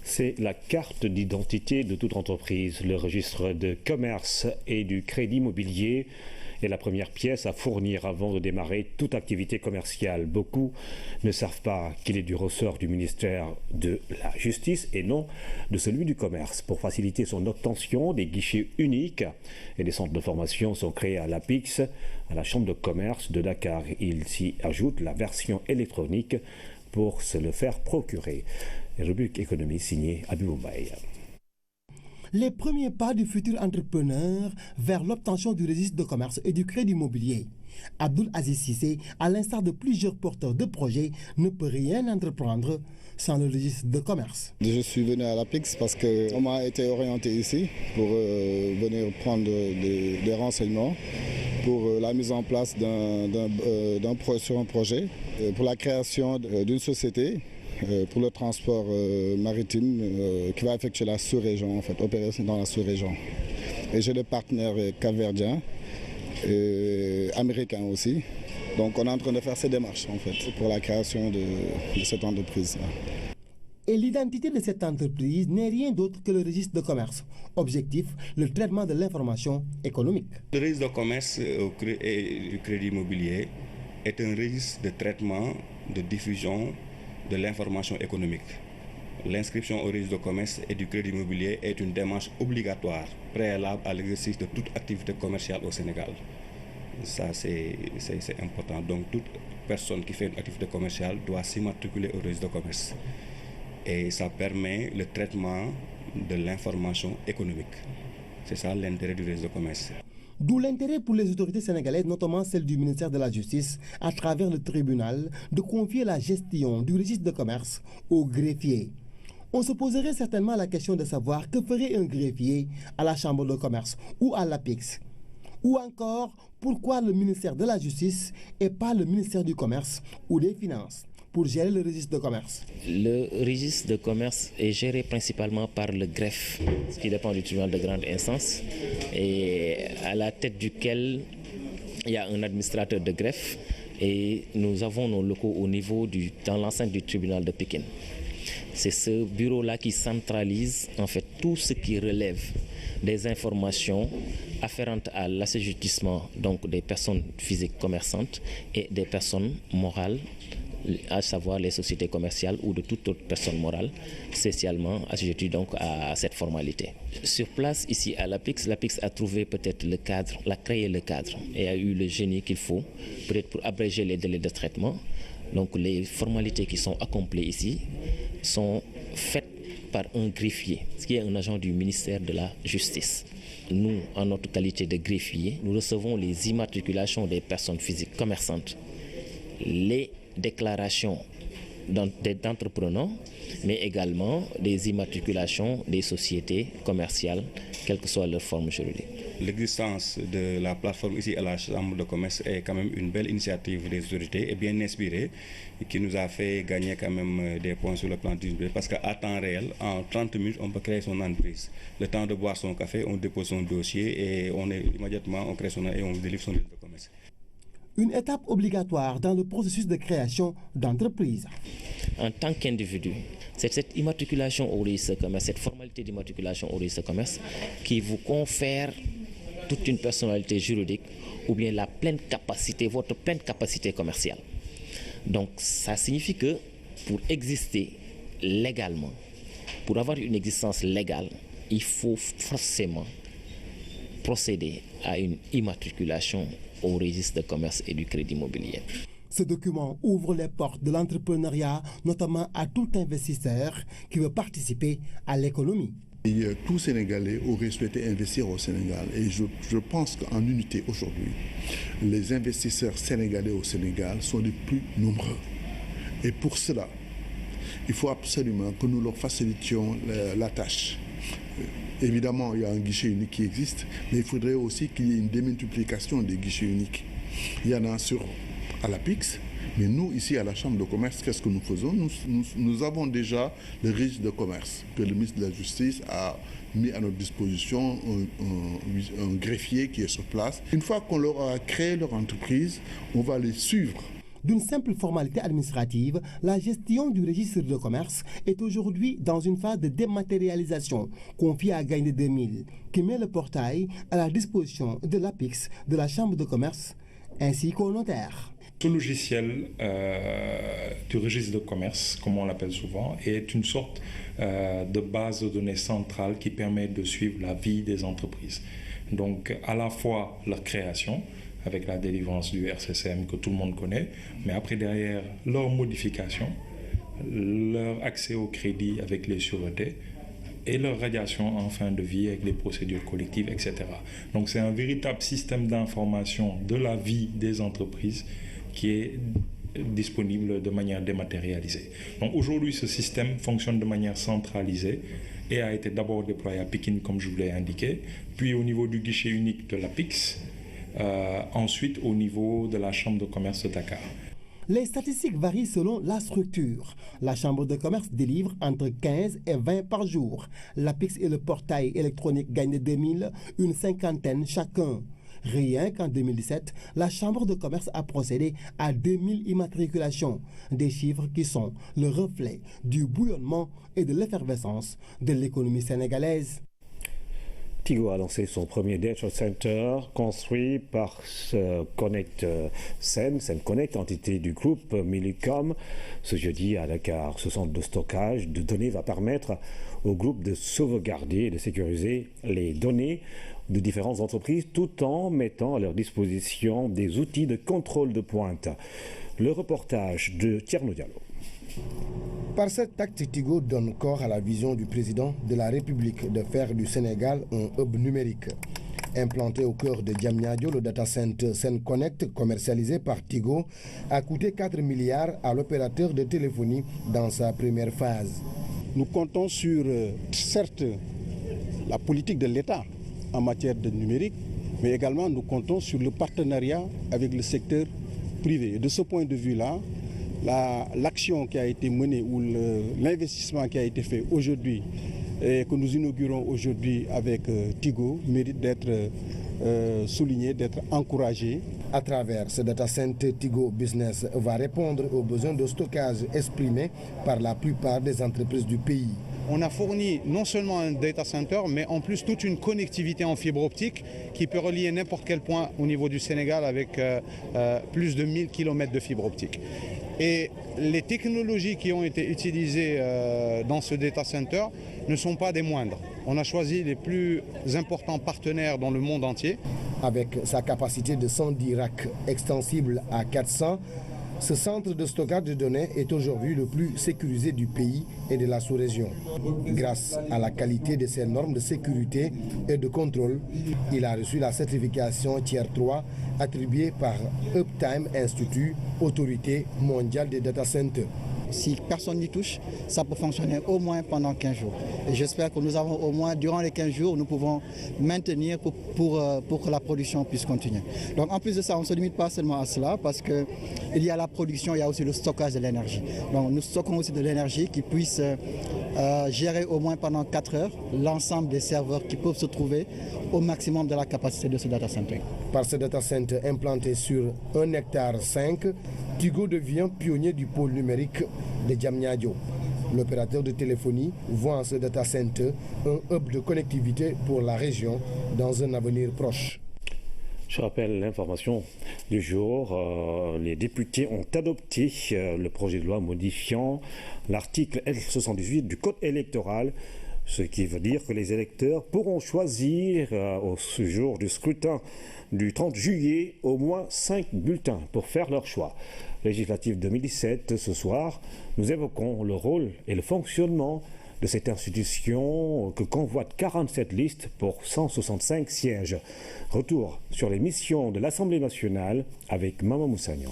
C'est la carte d'identité de toute entreprise. Le registre de commerce et du crédit immobilier est la première pièce à fournir avant de démarrer toute activité commerciale. Beaucoup ne savent pas qu'il est du ressort du ministère de la Justice et non de celui du Commerce. Pour faciliter son obtention, des guichets uniques et des centres de formation sont créés à l'APIX, à la Chambre de commerce de Dakar. Il s'y ajoute la version électronique pour se le faire procurer. Rubrique économie signée Abou Moubaye. Les premiers pas du futur entrepreneur vers l'obtention du registre de commerce et du crédit immobilier. Abdoul Aziz Cissé, à l'instar de plusieurs porteurs de projets, ne peut rien entreprendre sans le registre de commerce. Je suis venu à l'APIX parce qu'on m'a été orienté ici pour venir prendre des renseignements pour la mise en place sur un projet, pour la création d'une société pour le transport maritime qui va effectuer la sous-région, en fait, opérer dans la sous-région. Et j'ai des partenaires capverdiens et américains aussi. Donc on est en train de faire ces démarches en fait pour la création de cette entreprise. Et l'identité de cette entreprise n'est rien d'autre que le registre de commerce. Objectif, le traitement de l'information économique. Le registre de commerce et du crédit immobilier est un registre de traitement, de diffusion de l'information économique. L'inscription au registre de commerce et du crédit immobilier est une démarche obligatoire, préalable à l'exercice de toute activité commerciale au Sénégal. Ça, c'est important. Donc, toute personne qui fait une activité commerciale doit s'immatriculer au registre de commerce. Et ça permet le traitement de l'information économique. C'est ça l'intérêt du registre de commerce. D'où l'intérêt pour les autorités sénégalaises, notamment celle du ministère de la Justice, à travers le tribunal, de confier la gestion du registre de commerce au greffier. On se poserait certainement la question de savoir que ferait un greffier à la Chambre de commerce ou à l'APIX. Ou encore, pourquoi le ministère de la Justice et pas le ministère du Commerce ou des Finances pour gérer le registre de commerce? Le registre de commerce est géré principalement par le greffe, ce qui dépend du tribunal de grande instance, et à la tête duquel il y a un administrateur de greffe, et nous avons nos locaux au niveau dans l'enceinte du tribunal de Pékin. C'est ce bureau-là qui centralise en fait tout ce qui relève des informations afférentes à l'assujettissement donc des personnes physiques commerçantes et des personnes morales, à savoir les sociétés commerciales ou de toute autre personne morale, spécialement assujettie donc à cette formalité. Sur place, ici à l'APIX a trouvé peut-être le cadre, a créé le cadre et a eu le génie qu'il faut, peut-être pour abréger les délais de traitement. Donc les formalités qui sont accomplies ici sont faites par un greffier, ce qui est un agent du ministère de la Justice. Nous, en notre qualité de greffier, nous recevons les immatriculations des personnes physiques commerçantes, les déclarations d'entrepreneurs, mais également des immatriculations des sociétés commerciales, quelle que soit leur forme juridique. L'existence de la plateforme ici à la Chambre de commerce est quand même une belle initiative des autorités et bien inspirée, qui nous a fait gagner quand même des points sur le plan du business, parce qu'à temps réel, en 30 minutes, on peut créer son entreprise. Le temps de boire son café, on dépose son dossier et immédiatement on crée son et on délivre son livre de commerce. Une étape obligatoire dans le processus de création d'entreprise. En tant qu'individu, c'est cette immatriculation au registre de commerce, cette formalité d'immatriculation au registre de commerce qui vous confère toute une personnalité juridique ou bien la pleine capacité, votre pleine capacité commerciale. Donc ça signifie que pour exister légalement, pour avoir une existence légale, il faut forcément procéder à une immatriculation au registre de commerce et du crédit immobilier. Ce document ouvre les portes de l'entrepreneuriat, notamment à tout investisseur qui veut participer à l'économie. Et tout Sénégalais aurait souhaité investir au Sénégal. Et je pense qu'en unité aujourd'hui, les investisseurs sénégalais au Sénégal sont les plus nombreux. Et pour cela, il faut absolument que nous leur facilitions la tâche. Évidemment, il y a un guichet unique qui existe, mais il faudrait aussi qu'il y ait une démultiplication des guichets uniques. Il y en a à l'APIX, Mais nous, ici à la Chambre de commerce, qu'est-ce que nous faisons? Nous avons déjà le registre de commerce que le ministre de la Justice a mis à notre disposition, un greffier qui est sur place. Une fois qu'on leur a créé leur entreprise, on va les suivre. D'une simple formalité administrative, la gestion du registre de commerce est aujourd'hui dans une phase de dématérialisation confiée à Gaïndé 2000, qui met le portail à la disposition de l'APIX, de la Chambre de commerce, ainsi qu'au notaire. Ce logiciel du registre de commerce, comme on l'appelle souvent, est une sorte de base de données centrale qui permet de suivre la vie des entreprises. Donc à la fois leur création, avec la délivrance du RCCM que tout le monde connaît, mais après derrière leur modification, leur accès au crédit avec les sûretés et leur radiation en fin de vie avec les procédures collectives, etc. Donc c'est un véritable système d'information de la vie des entreprises qui est disponible de manière dématérialisée. Donc aujourd'hui, ce système fonctionne de manière centralisée et a été d'abord déployé à Pékin, comme je vous l'ai indiqué, puis au niveau du guichet unique de l'APIX, ensuite au niveau de la Chambre de commerce de Dakar. Les statistiques varient selon la structure. La Chambre de commerce délivre entre 15 et 20 par jour. L'APIX et le portail électronique Gaïndé 2000, une cinquantaine chacun. Rien qu'en 2017, la Chambre de commerce a procédé à 2000 immatriculations, des chiffres qui sont le reflet du bouillonnement et de l'effervescence de l'économie sénégalaise. Tigo a lancé son premier data center construit par Connect Sen Connect, entité du groupe Millicom, ce jeudi à Dakar. Ce centre de stockage de données va permettre au groupe de sauvegarder et de sécuriser les données de différentes entreprises tout en mettant à leur disposition des outils de contrôle de pointe. Le reportage de Tierno Diallo. Par cet acte, Tigo donne corps à la vision du président de la République de faire du Sénégal un hub numérique. Implanté au cœur de Diamniadio, le data center Sen Connect, commercialisé par Tigo, a coûté 4 milliards à l'opérateur de téléphonie dans sa première phase. Nous comptons sur, certes, la politique de l'État en matière de numérique, mais également nous comptons sur le partenariat avec le secteur privé. Et de ce point de vue-là, l'action qui a été menée ou l'investissement qui a été fait aujourd'hui et que nous inaugurons aujourd'hui avec Tigo mérite d'être souligné, d'être encouragé. À travers ce data center, Tigo Business va répondre aux besoins de stockage exprimés par la plupart des entreprises du pays. On a fourni non seulement un data center, mais en plus toute une connectivité en fibre optique qui peut relier n'importe quel point au niveau du Sénégal avec plus de 1000 km de fibre optique. Et les technologies qui ont été utilisées dans ce data center ne sont pas des moindres. On a choisi les plus importants partenaires dans le monde entier. Avec sa capacité de 110 racks extensible à 400, ce centre de stockage de données est aujourd'hui le plus sécurisé du pays et de la sous-région. Grâce à la qualité de ses normes de sécurité et de contrôle, il a reçu la certification Tier 3 attribuée par Uptime Institute, autorité mondiale des data centers. Si personne n'y touche, ça peut fonctionner au moins pendant 15 jours. Et j'espère que nous avons au moins, durant les 15 jours, nous pouvons maintenir pour que la production puisse continuer. Donc en plus de ça, on ne se limite pas seulement à cela, parce qu'il y a la production, il y a aussi le stockage de l'énergie. Donc nous stockons aussi de l'énergie qui puisse gérer au moins pendant 4 heures l'ensemble des serveurs qui peuvent se trouver au maximum de la capacité de ce data center. Par ce data center implanté sur 1,5 hectare, Tigo devient pionnier du pôle numérique de Diamniadio. L'opérateur de téléphonie voit en ce data center un hub de connectivité pour la région dans un avenir proche. Je rappelle l'information du jour. Les députés ont adopté le projet de loi modifiant l'article L78 du Code électoral, ce qui veut dire que les électeurs pourront choisir au jour du scrutin du 30 juillet au moins 5 bulletins pour faire leur choix. Législative 2017, ce soir, nous évoquons le rôle et le fonctionnement de cette institution que convoite 47 listes pour 165 sièges. Retour sur les missions de l'Assemblée nationale avec Maman Moussagnan.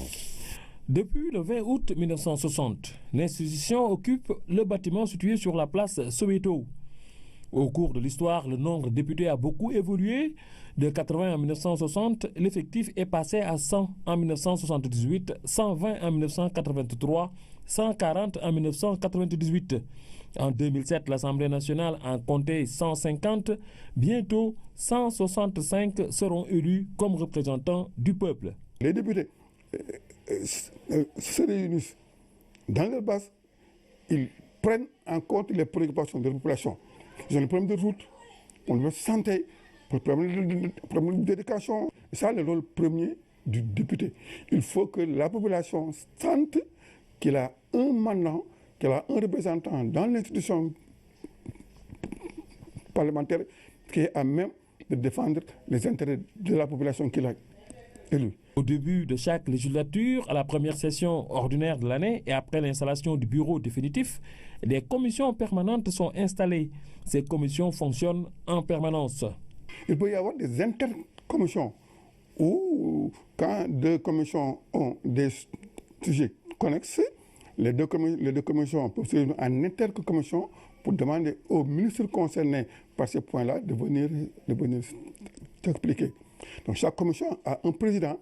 Depuis le 20 août 1960, l'institution occupe le bâtiment situé sur la place Soweto. Au cours de l'histoire, le nombre de députés a beaucoup évolué. De 80 en 1960, l'effectif est passé à 100 en 1978, 120 en 1983, 140 en 1998. En 2007, l'Assemblée nationale en comptait 150. Bientôt, 165 seront élus comme représentants du peuple. Les députés se réunissent dans leur base, ils prennent en compte les préoccupations de la population. Ils ont des problèmes de route, problèmes de santé, problèmes d'éducation. C'est ça le rôle premier du député. Il faut que la population sente qu'il a un mandat, qu'elle a un représentant dans l'institution parlementaire qui est à même de défendre les intérêts de la population qu'il a élue. Au début de chaque législature, à la première session ordinaire de l'année et après l'installation du bureau définitif, des commissions permanentes sont installées. Ces commissions fonctionnent en permanence. Il peut y avoir des intercommissions où, quand deux commissions ont des sujets connexes, les deux commissions peuvent se réunir en intercommission pour demander aux ministres concernés par ces points-là de venir t'expliquer. Donc chaque commission a un président,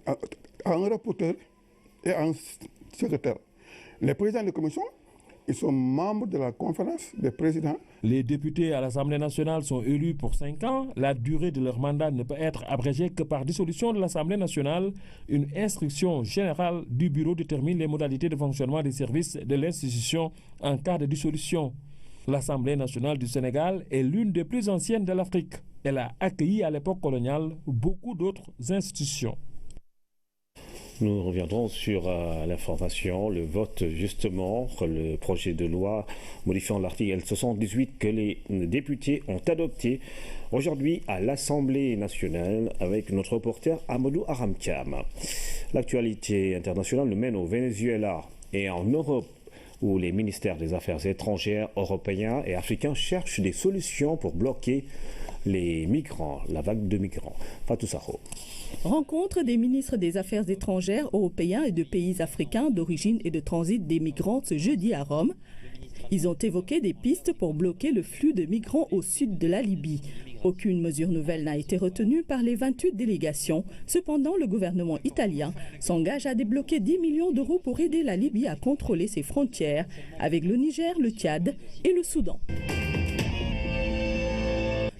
a un rapporteur et un secrétaire. Les présidents de commission, ils sont membres de la conférence des présidents. Les députés à l'Assemblée nationale sont élus pour 5 ans. La durée de leur mandat ne peut être abrégée que par dissolution de l'Assemblée nationale. Une instruction générale du bureau détermine les modalités de fonctionnement des services de l'institution en cas de dissolution. L'Assemblée nationale du Sénégal est l'une des plus anciennes de l'Afrique. Elle a accueilli à l'époque coloniale beaucoup d'autres institutions. Nous reviendrons sur l'information, le vote justement, le projet de loi modifiant l'article L78 que les députés ont adopté aujourd'hui à l'Assemblée nationale avec notre reporter Amadou Aramkam. L'actualité internationale nous mène au Venezuela et en Europe, où les ministères des Affaires étrangères européens et africains cherchent des solutions pour bloquer les migrants, la vague de migrants. Fatou Sakho. Rencontre des ministres des Affaires étrangères européens et de pays africains d'origine et de transit des migrants ce jeudi à Rome. Ils ont évoqué des pistes pour bloquer le flux de migrants au sud de la Libye. Aucune mesure nouvelle n'a été retenue par les 28 délégations. Cependant, le gouvernement italien s'engage à débloquer 10 millions d'euros pour aider la Libye à contrôler ses frontières avec le Niger, le Tchad et le Soudan.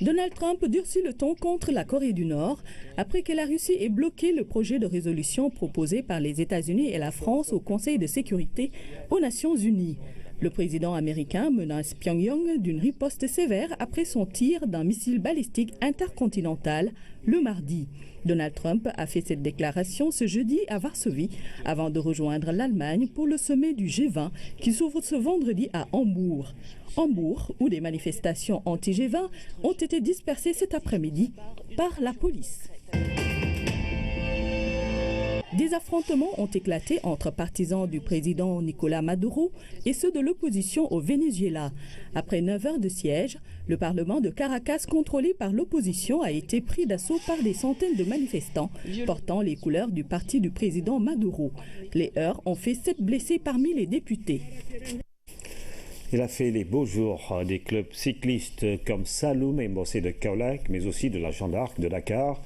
Donald Trump durcit le ton contre la Corée du Nord après que la Russie ait bloqué le projet de résolution proposé par les États-Unis et la France au Conseil de sécurité aux Nations Unies. Le président américain menace Pyongyang d'une riposte sévère après son tir d'un missile balistique intercontinental le mardi. Donald Trump a fait cette déclaration ce jeudi à Varsovie avant de rejoindre l'Allemagne pour le sommet du G20 qui s'ouvre ce vendredi à Hambourg. Hambourg, où des manifestations anti-G20 ont été dispersées cet après-midi par la police. Des affrontements ont éclaté entre partisans du président Nicolás Maduro et ceux de l'opposition au Venezuela. Après 9 heures de siège, le Parlement de Caracas, contrôlé par l'opposition, a été pris d'assaut par des centaines de manifestants portant les couleurs du parti du président Maduro. Les heurts ont fait 7 blessés parmi les députés. Il a fait les beaux jours des clubs cyclistes comme Saloum et Mbossé de Kaolack, mais aussi de la Jeanne d'Arc de Dakar,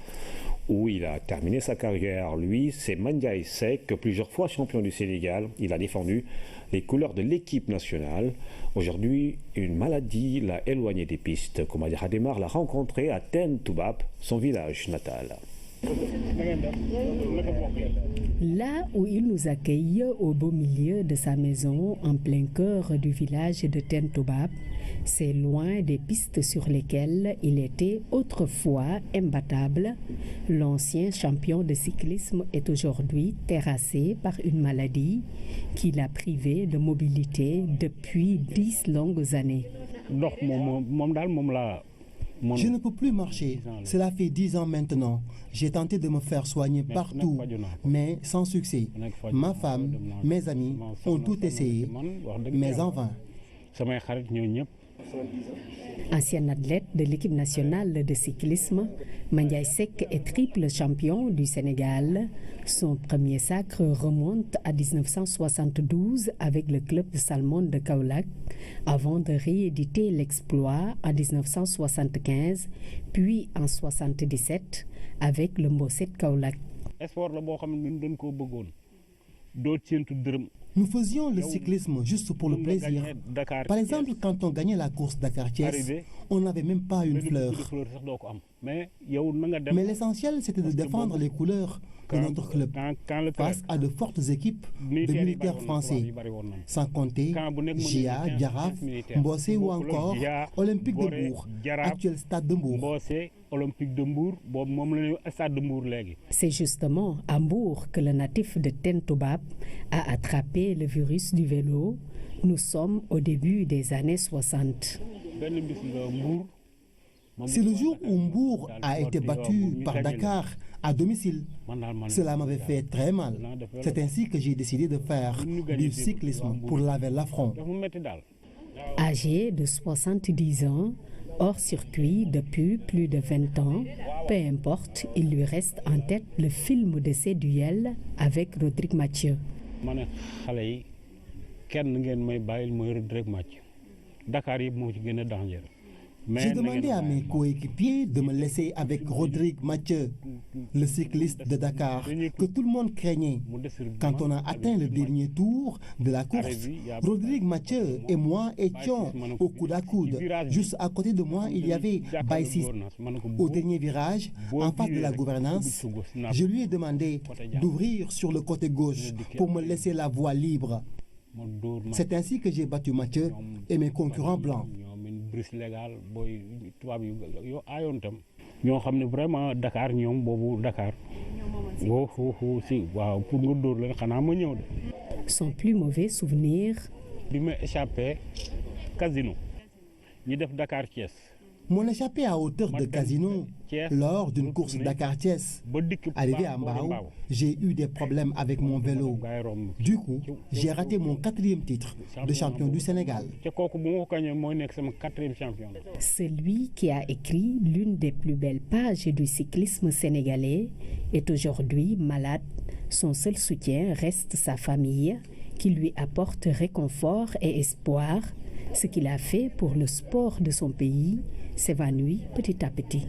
où il a terminé sa carrière. Lui, c'est Mandiaye Seck, plusieurs fois champion du Sénégal. Il a défendu les couleurs de l'équipe nationale. Aujourd'hui, une maladie l'a éloigné des pistes. Koumadia Hademar l'a rencontré à Ten Toubab, son village natal. Là où il nous accueille, au beau milieu de sa maison, en plein cœur du village de Ten Toubab, c'est loin des pistes sur lesquelles il était autrefois imbattable. L'ancien champion de cyclisme est aujourd'hui terrassé par une maladie qui l'a privé de mobilité depuis 10 longues années. Je ne peux plus marcher. Cela fait 10 ans maintenant. J'ai tenté de me faire soigner partout, mais sans succès. Ma femme, mes amis ont tout essayé, mais en vain. Ancien athlète de l'équipe nationale de cyclisme, Mandiaye Seck est triple champion du Sénégal. Son premier sacre remonte à 1972 avec le club de Salmon de Kaolack, avant de rééditer l'exploit en 1975, puis en 1977 avec le Mbosset Kaolack. Nous faisions le cyclisme juste pour le plaisir. Par exemple, quand on gagnait la course Dakar-Thiès, on n'avait même pas une fleur. Mais l'essentiel, c'était de défendre les couleurs de notre club face à de fortes équipes de militaires français, sans compter GIA, Giraffe, Mbossé ou encore Olympique de Mbour, actuel stade de Mbour. C'est justement à Mbour que le natif de Tentobap a attrapé le virus du vélo. Nous sommes au début des années 60. C'est le jour où Mbour a été battu par Dakar à domicile. Cela m'avait fait très mal. C'est ainsi que j'ai décidé de faire du cyclisme pour laver l'affront. Âgé de 70 ans, hors circuit depuis plus de 20 ans, peu importe, il lui reste en tête le film de ses duels avec Rodrigue Mathieu. J'ai demandé à mes coéquipiers de me laisser avec Rodrigue Mathieu, le cycliste de Dakar, que tout le monde craignait. Quand on a atteint le dernier tour de la course, Rodrigue Mathieu et moi étions au coude à coude. Juste à côté de moi, il y avait Baïsis. Au dernier virage, en face de la gouvernance, je lui ai demandé d'ouvrir sur le côté gauche pour me laisser la voie libre. C'est ainsi que j'ai battu Mathieu et mes concurrents blancs. Son plus mauvais souvenir, mon échappée à hauteur de Casino lors d'une course Dakar-Thiès. Arrivé à Mbao, j'ai eu des problèmes avec mon vélo. Du coup, j'ai raté mon 4e titre de champion du Sénégal. C'est lui qui a écrit l'une des plus belles pages du cyclisme sénégalais, est aujourd'hui malade. Son seul soutien reste sa famille, qui lui apporte réconfort et espoir. Ce qu'il a fait pour le sport de son pays s'évanouit petit à petit.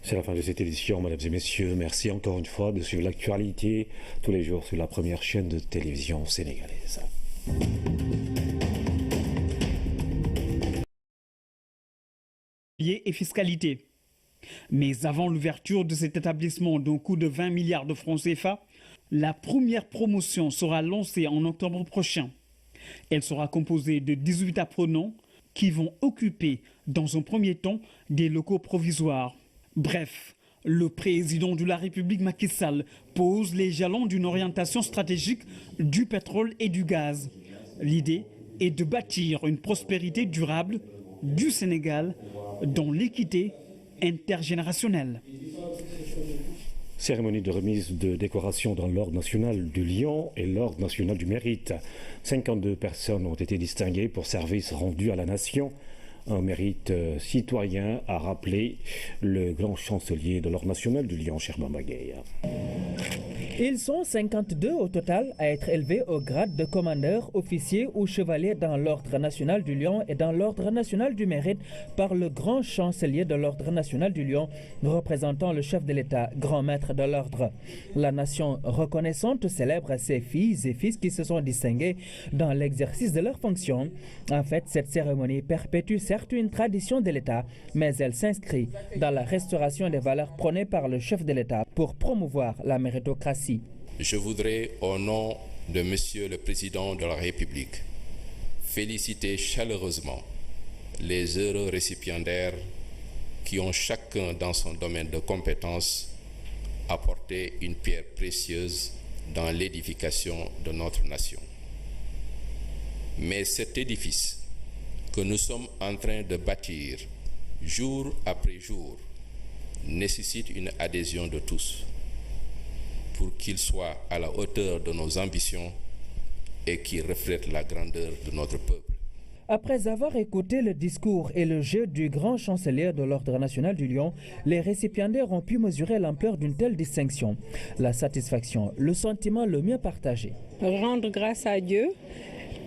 C'est la fin de cette édition, mesdames et messieurs. Merci encore une fois de suivre l'actualité tous les jours sur la première chaîne de télévision sénégalaise. Et fiscalité. Mais avant l'ouverture de cet établissement d'un coût de 20 milliards de francs CFA, la première promotion sera lancée en octobre prochain. Elle sera composée de 18 apprenants qui vont occuper dans un premier temps des locaux provisoires. Bref, le président de la République Macky Sall pose les jalons d'une orientation stratégique du pétrole et du gaz. L'idée est de bâtir une prospérité durable du Sénégal dans l'équité intergénérationnelle. Cérémonie de remise de décoration dans l'Ordre national du Lion et l'Ordre national du Mérite. 52 personnes ont été distinguées pour services rendus à la nation. Un mérite citoyen, a rappelé le grand chancelier de l'Ordre national du Lion, Cher Bambagay. Ils sont 52 au total à être élevés au grade de commandeur, officier ou chevalier dans l'Ordre national du Lion et dans l'Ordre national du Mérite par le grand chancelier de l'Ordre national du Lion, représentant le chef de l'État, grand maître de l'Ordre. La nation reconnaissante célèbre ses filles et fils qui se sont distingués dans l'exercice de leurs fonctions. En fait, cette cérémonie perpétue certes une tradition de l'État, mais elle s'inscrit dans la restauration des valeurs prônées par le chef de l'État pour promouvoir la méritocratie. Je voudrais, au nom de Monsieur le Président de la République, féliciter chaleureusement les heureux récipiendaires qui ont chacun dans son domaine de compétences apporté une pierre précieuse dans l'édification de notre nation. Mais cet édifice que nous sommes en train de bâtir jour après jour nécessite une adhésion de tous pour qu'il soit à la hauteur de nos ambitions et qu'il reflète la grandeur de notre peuple. Après avoir écouté le discours et le jeu du grand chancelier de l'Ordre national du Lion, les récipiendaires ont pu mesurer l'ampleur d'une telle distinction. La satisfaction, le sentiment le mieux partagé. Rendre grâce à Dieu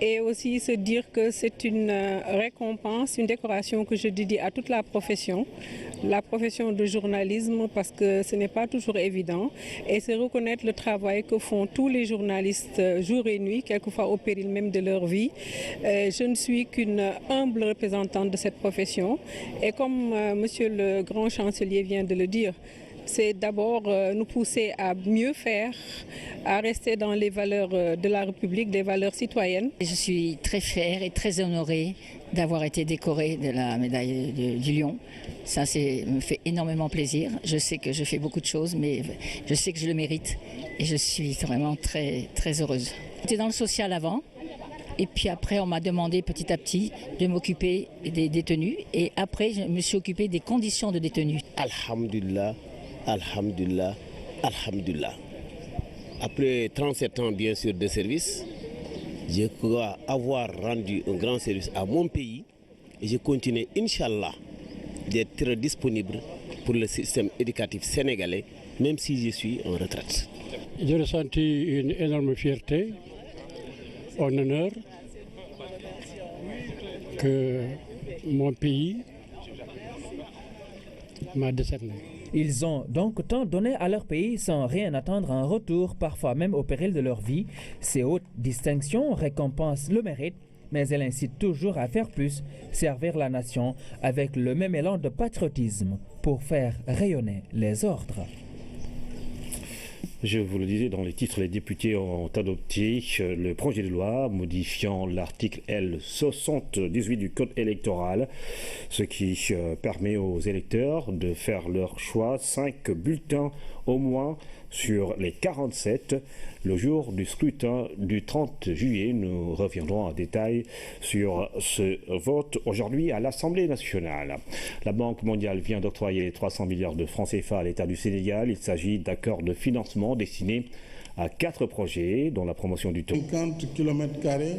et aussi se dire que c'est une récompense, une décoration que je dédie à toute la profession de journalisme, parce que ce n'est pas toujours évident, et c'est reconnaître le travail que font tous les journalistes jour et nuit, quelquefois au péril même de leur vie. Je ne suis qu'une humble représentante de cette profession, et comme monsieur le grand chancelier vient de le dire, c'est d'abord nous pousser à mieux faire, à rester dans les valeurs de la République, des valeurs citoyennes. Je suis très fière et très honorée d'avoir été décorée de la médaille du Lion. Ça me fait énormément plaisir. Je sais que je fais beaucoup de choses, mais je sais que je le mérite et je suis vraiment très, très heureuse. J'étais dans le social avant. Et puis après, on m'a demandé petit à petit de m'occuper des détenus. Et après, je me suis occupée des conditions de détenus. Alhamdulillah, alhamdulillah, alhamdulillah. Après 37 ans, bien sûr, de service, je crois avoir rendu un grand service à mon pays. Et je continue, Inch'Allah, d'être disponible pour le système éducatif sénégalais, même si je suis en retraite. J'ai ressenti une énorme fierté, un honneur que mon pays m'a décerné. Ils ont donc tant donné à leur pays sans rien attendre en retour, parfois même au péril de leur vie. Ces hautes distinctions récompensent le mérite, mais elles incitent toujours à faire plus, servir la nation avec le même élan de patriotisme pour faire rayonner les ordres. Je vous le disais dans les titres, les députés ont adopté le projet de loi modifiant l'article L78 du Code électoral, ce qui permet aux électeurs de faire leur choix, 5 bulletins au moins sur les 47 le jour du scrutin du 30 juillet. Nous reviendrons en détail sur ce vote aujourd'hui à l'Assemblée nationale. La Banque mondiale vient d'octroyer 300 milliards de francs CFA à l'État du Sénégal. Il s'agit d'accords de financement destinés à 4 projets, dont la promotion du 50 km²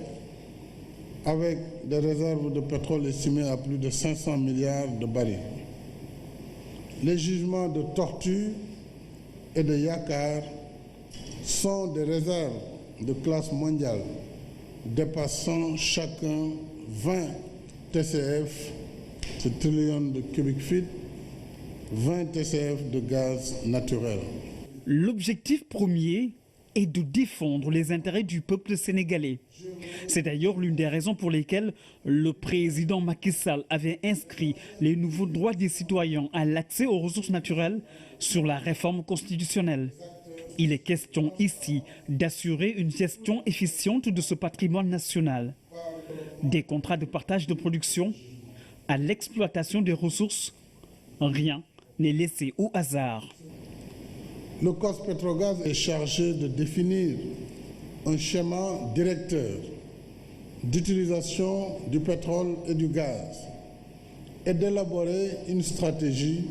avec des réserves de pétrole estimées à plus de 500 milliards de barils. Les jugements de tortue et de Yakar sont des réserves de classe mondiale dépassant chacun 20 TCF, c'est trillions de cubic feet, 20 TCF de gaz naturel. L'objectif premier est de défendre les intérêts du peuple sénégalais. C'est d'ailleurs l'une des raisons pour lesquelles le président Macky Sall avait inscrit les nouveaux droits des citoyens à l'accès aux ressources naturelles sur la réforme constitutionnelle. Il est question ici d'assurer une gestion efficiente de ce patrimoine national. Des contrats de partage de production à l'exploitation des ressources, rien n'est laissé au hasard. Le COS-Petrogaz est chargé de définir un schéma directeur d'utilisation du pétrole et du gaz et d'élaborer une stratégie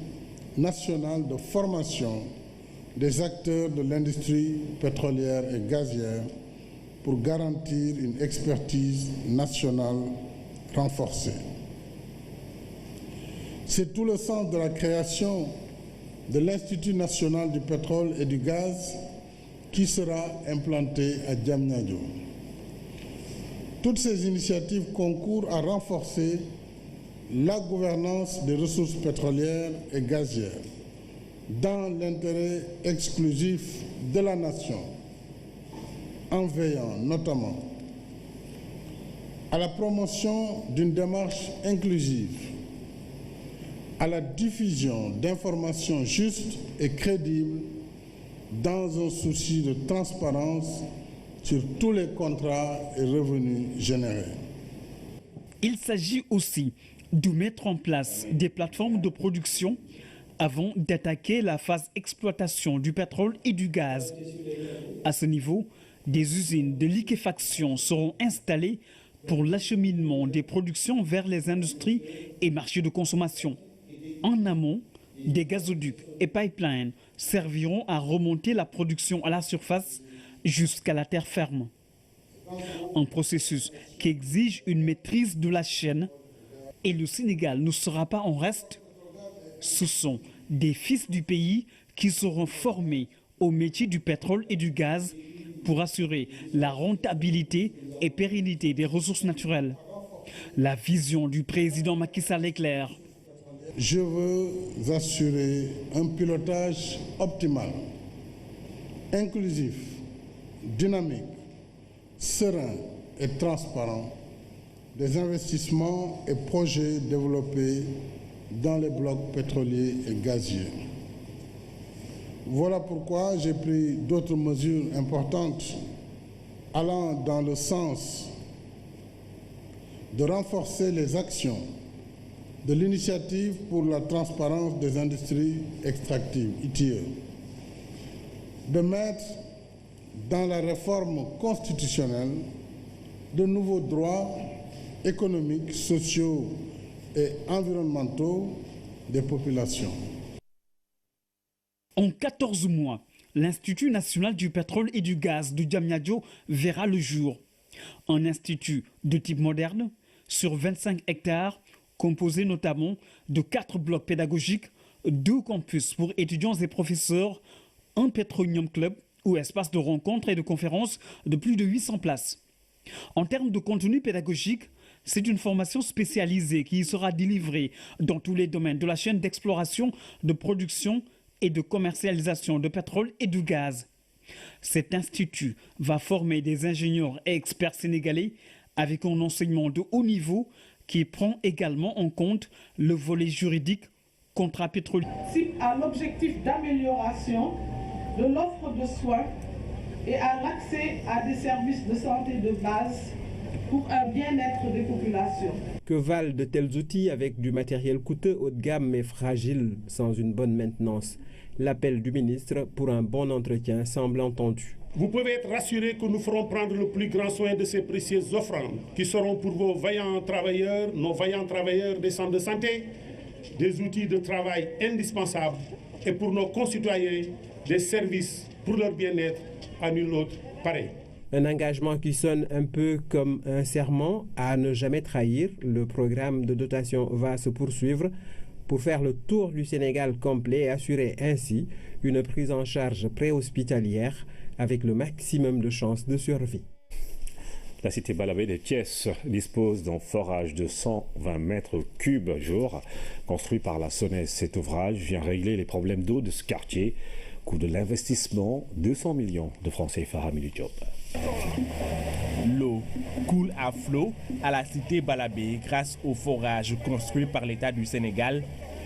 nationale de formation des acteurs de l'industrie pétrolière et gazière pour garantir une expertise nationale renforcée. C'est tout le sens de la création de l'Institut national du pétrole et du gaz qui sera implanté à Diamniadio. Toutes ces initiatives concourent à renforcer la gouvernance des ressources pétrolières et gazières dans l'intérêt exclusif de la nation, en veillant notamment à la promotion d'une démarche inclusive, à la diffusion d'informations justes et crédibles dans un souci de transparence sur tous les contrats et revenus générés. Il s'agit aussi de mettre en place des plateformes de production avant d'attaquer la phase exploitation du pétrole et du gaz. À ce niveau, des usines de liquéfaction seront installées pour l'acheminement des productions vers les industries et marchés de consommation. En amont, des gazoducs et pipelines serviront à remonter la production à la surface jusqu'à la terre ferme. Un processus qui exige une maîtrise de la chaîne et le Sénégal ne sera pas en reste. Ce sont des fils du pays qui seront formés au métier du pétrole et du gaz pour assurer la rentabilité et pérennité des ressources naturelles. La vision du président Macky Sall est claire. Je veux assurer un pilotage optimal, inclusif, dynamique, serein et transparent des investissements et projets développés dans les blocs pétroliers et gaziers. Voilà pourquoi j'ai pris d'autres mesures importantes allant dans le sens de renforcer les actions de l'initiative pour la transparence des industries extractives, ITIE, de mettre dans la réforme constitutionnelle de nouveaux droits économiques, sociaux et environnementaux des populations. En 14 mois, l'Institut national du pétrole et du gaz de Diamniadio verra le jour. Un institut de type moderne sur 25 hectares, composé notamment de 4 blocs pédagogiques, 2 campus pour étudiants et professeurs, un pétrolium club ou espace de rencontres et de conférences de plus de 800 places. En termes de contenu pédagogique, c'est une formation spécialisée qui sera délivrée dans tous les domaines de la chaîne d'exploration, de production et de commercialisation de pétrole et de gaz. Cet institut va former des ingénieurs et experts sénégalais avec un enseignement de haut niveau qui prend également en compte le volet juridique contrat pétrolier. À l'objectif d'amélioration de l'offre de soins et à l'accès à des services de santé de base pour un bien-être des populations. Que valent de tels outils avec du matériel coûteux haut de gamme mais fragile sans une bonne maintenance? L'appel du ministre pour un bon entretien semble entendu. Vous pouvez être rassurés que nous ferons prendre le plus grand soin de ces précieuses offrandes qui seront pour vos vaillants travailleurs, nos vaillants travailleurs des centres de santé, des outils de travail indispensables et pour nos concitoyens, des services pour leur bien-être à nul autre pareil. Un engagement qui sonne un peu comme un serment à ne jamais trahir. Le programme de dotation va se poursuivre pour faire le tour du Sénégal complet et assurer ainsi une prise en charge préhospitalière avec le maximum de chances de survie. La cité Balabé de Thiès dispose d'un forage de 120 mètres cubes jour construit par la SONES. Cet ouvrage vient régler les problèmes d'eau de ce quartier. Coût de l'investissement, 200 millions de francs CFA. Hamidou Diop. L'eau coule à flot à la cité Balabé grâce au forage construit par l'État du Sénégal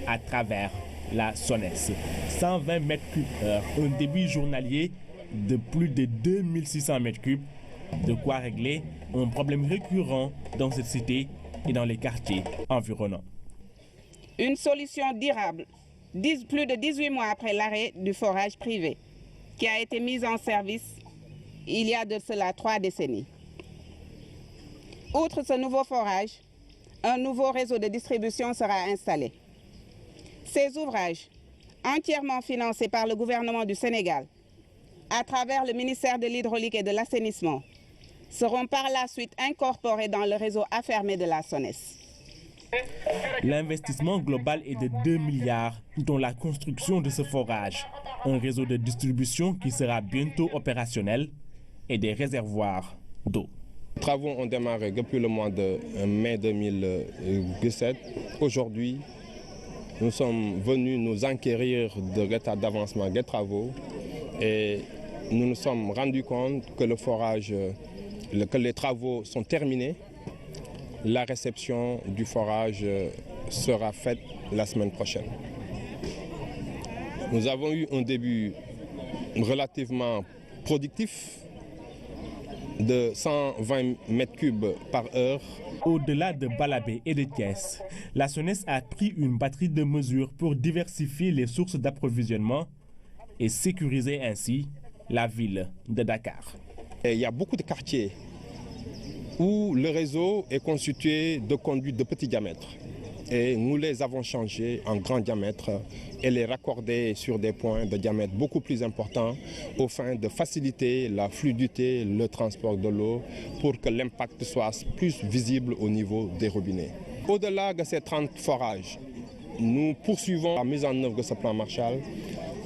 à travers la SONES. 120 mètres cubes heure, un débit journalier de plus de 2600 mètres cubes. De quoi régler un problème récurrent dans cette cité et dans les quartiers environnants. Une solution durable, plus de 18 mois après l'arrêt du forage privé, qui a été mise en service il y a de cela 3 décennies. Outre ce nouveau forage, un nouveau réseau de distribution sera installé. Ces ouvrages, entièrement financés par le gouvernement du Sénégal, à travers le ministère de l'Hydraulique et de l'Assainissement, seront par la suite incorporés dans le réseau affermé de la SONES. L'investissement global est de 2 milliards, dont la construction de ce forage, un réseau de distribution qui sera bientôt opérationnel et des réservoirs d'eau. Les travaux ont démarré depuis le mois de mai 2017. Aujourd'hui, nous sommes venus nous enquérir de l'état d'avancement des travaux et nous nous sommes rendus compte que que les travaux sont terminés. La réception du forage sera faite la semaine prochaine. Nous avons eu un début relativement productif de 120 mètres cubes par heure. Au-delà de Balabé et de Thiès, la SONES a pris une batterie de mesures pour diversifier les sources d'approvisionnement et sécuriser ainsi la ville de Dakar. Et il y a beaucoup de quartiers où le réseau est constitué de conduites de petit diamètre. et nous les avons changés en grand diamètre et les raccordés sur des points de diamètre beaucoup plus importants afin de faciliter la fluidité, le transport de l'eau pour que l'impact soit plus visible au niveau des robinets. Au-delà de ces 30 forages, nous poursuivons la mise en œuvre de ce plan Marshall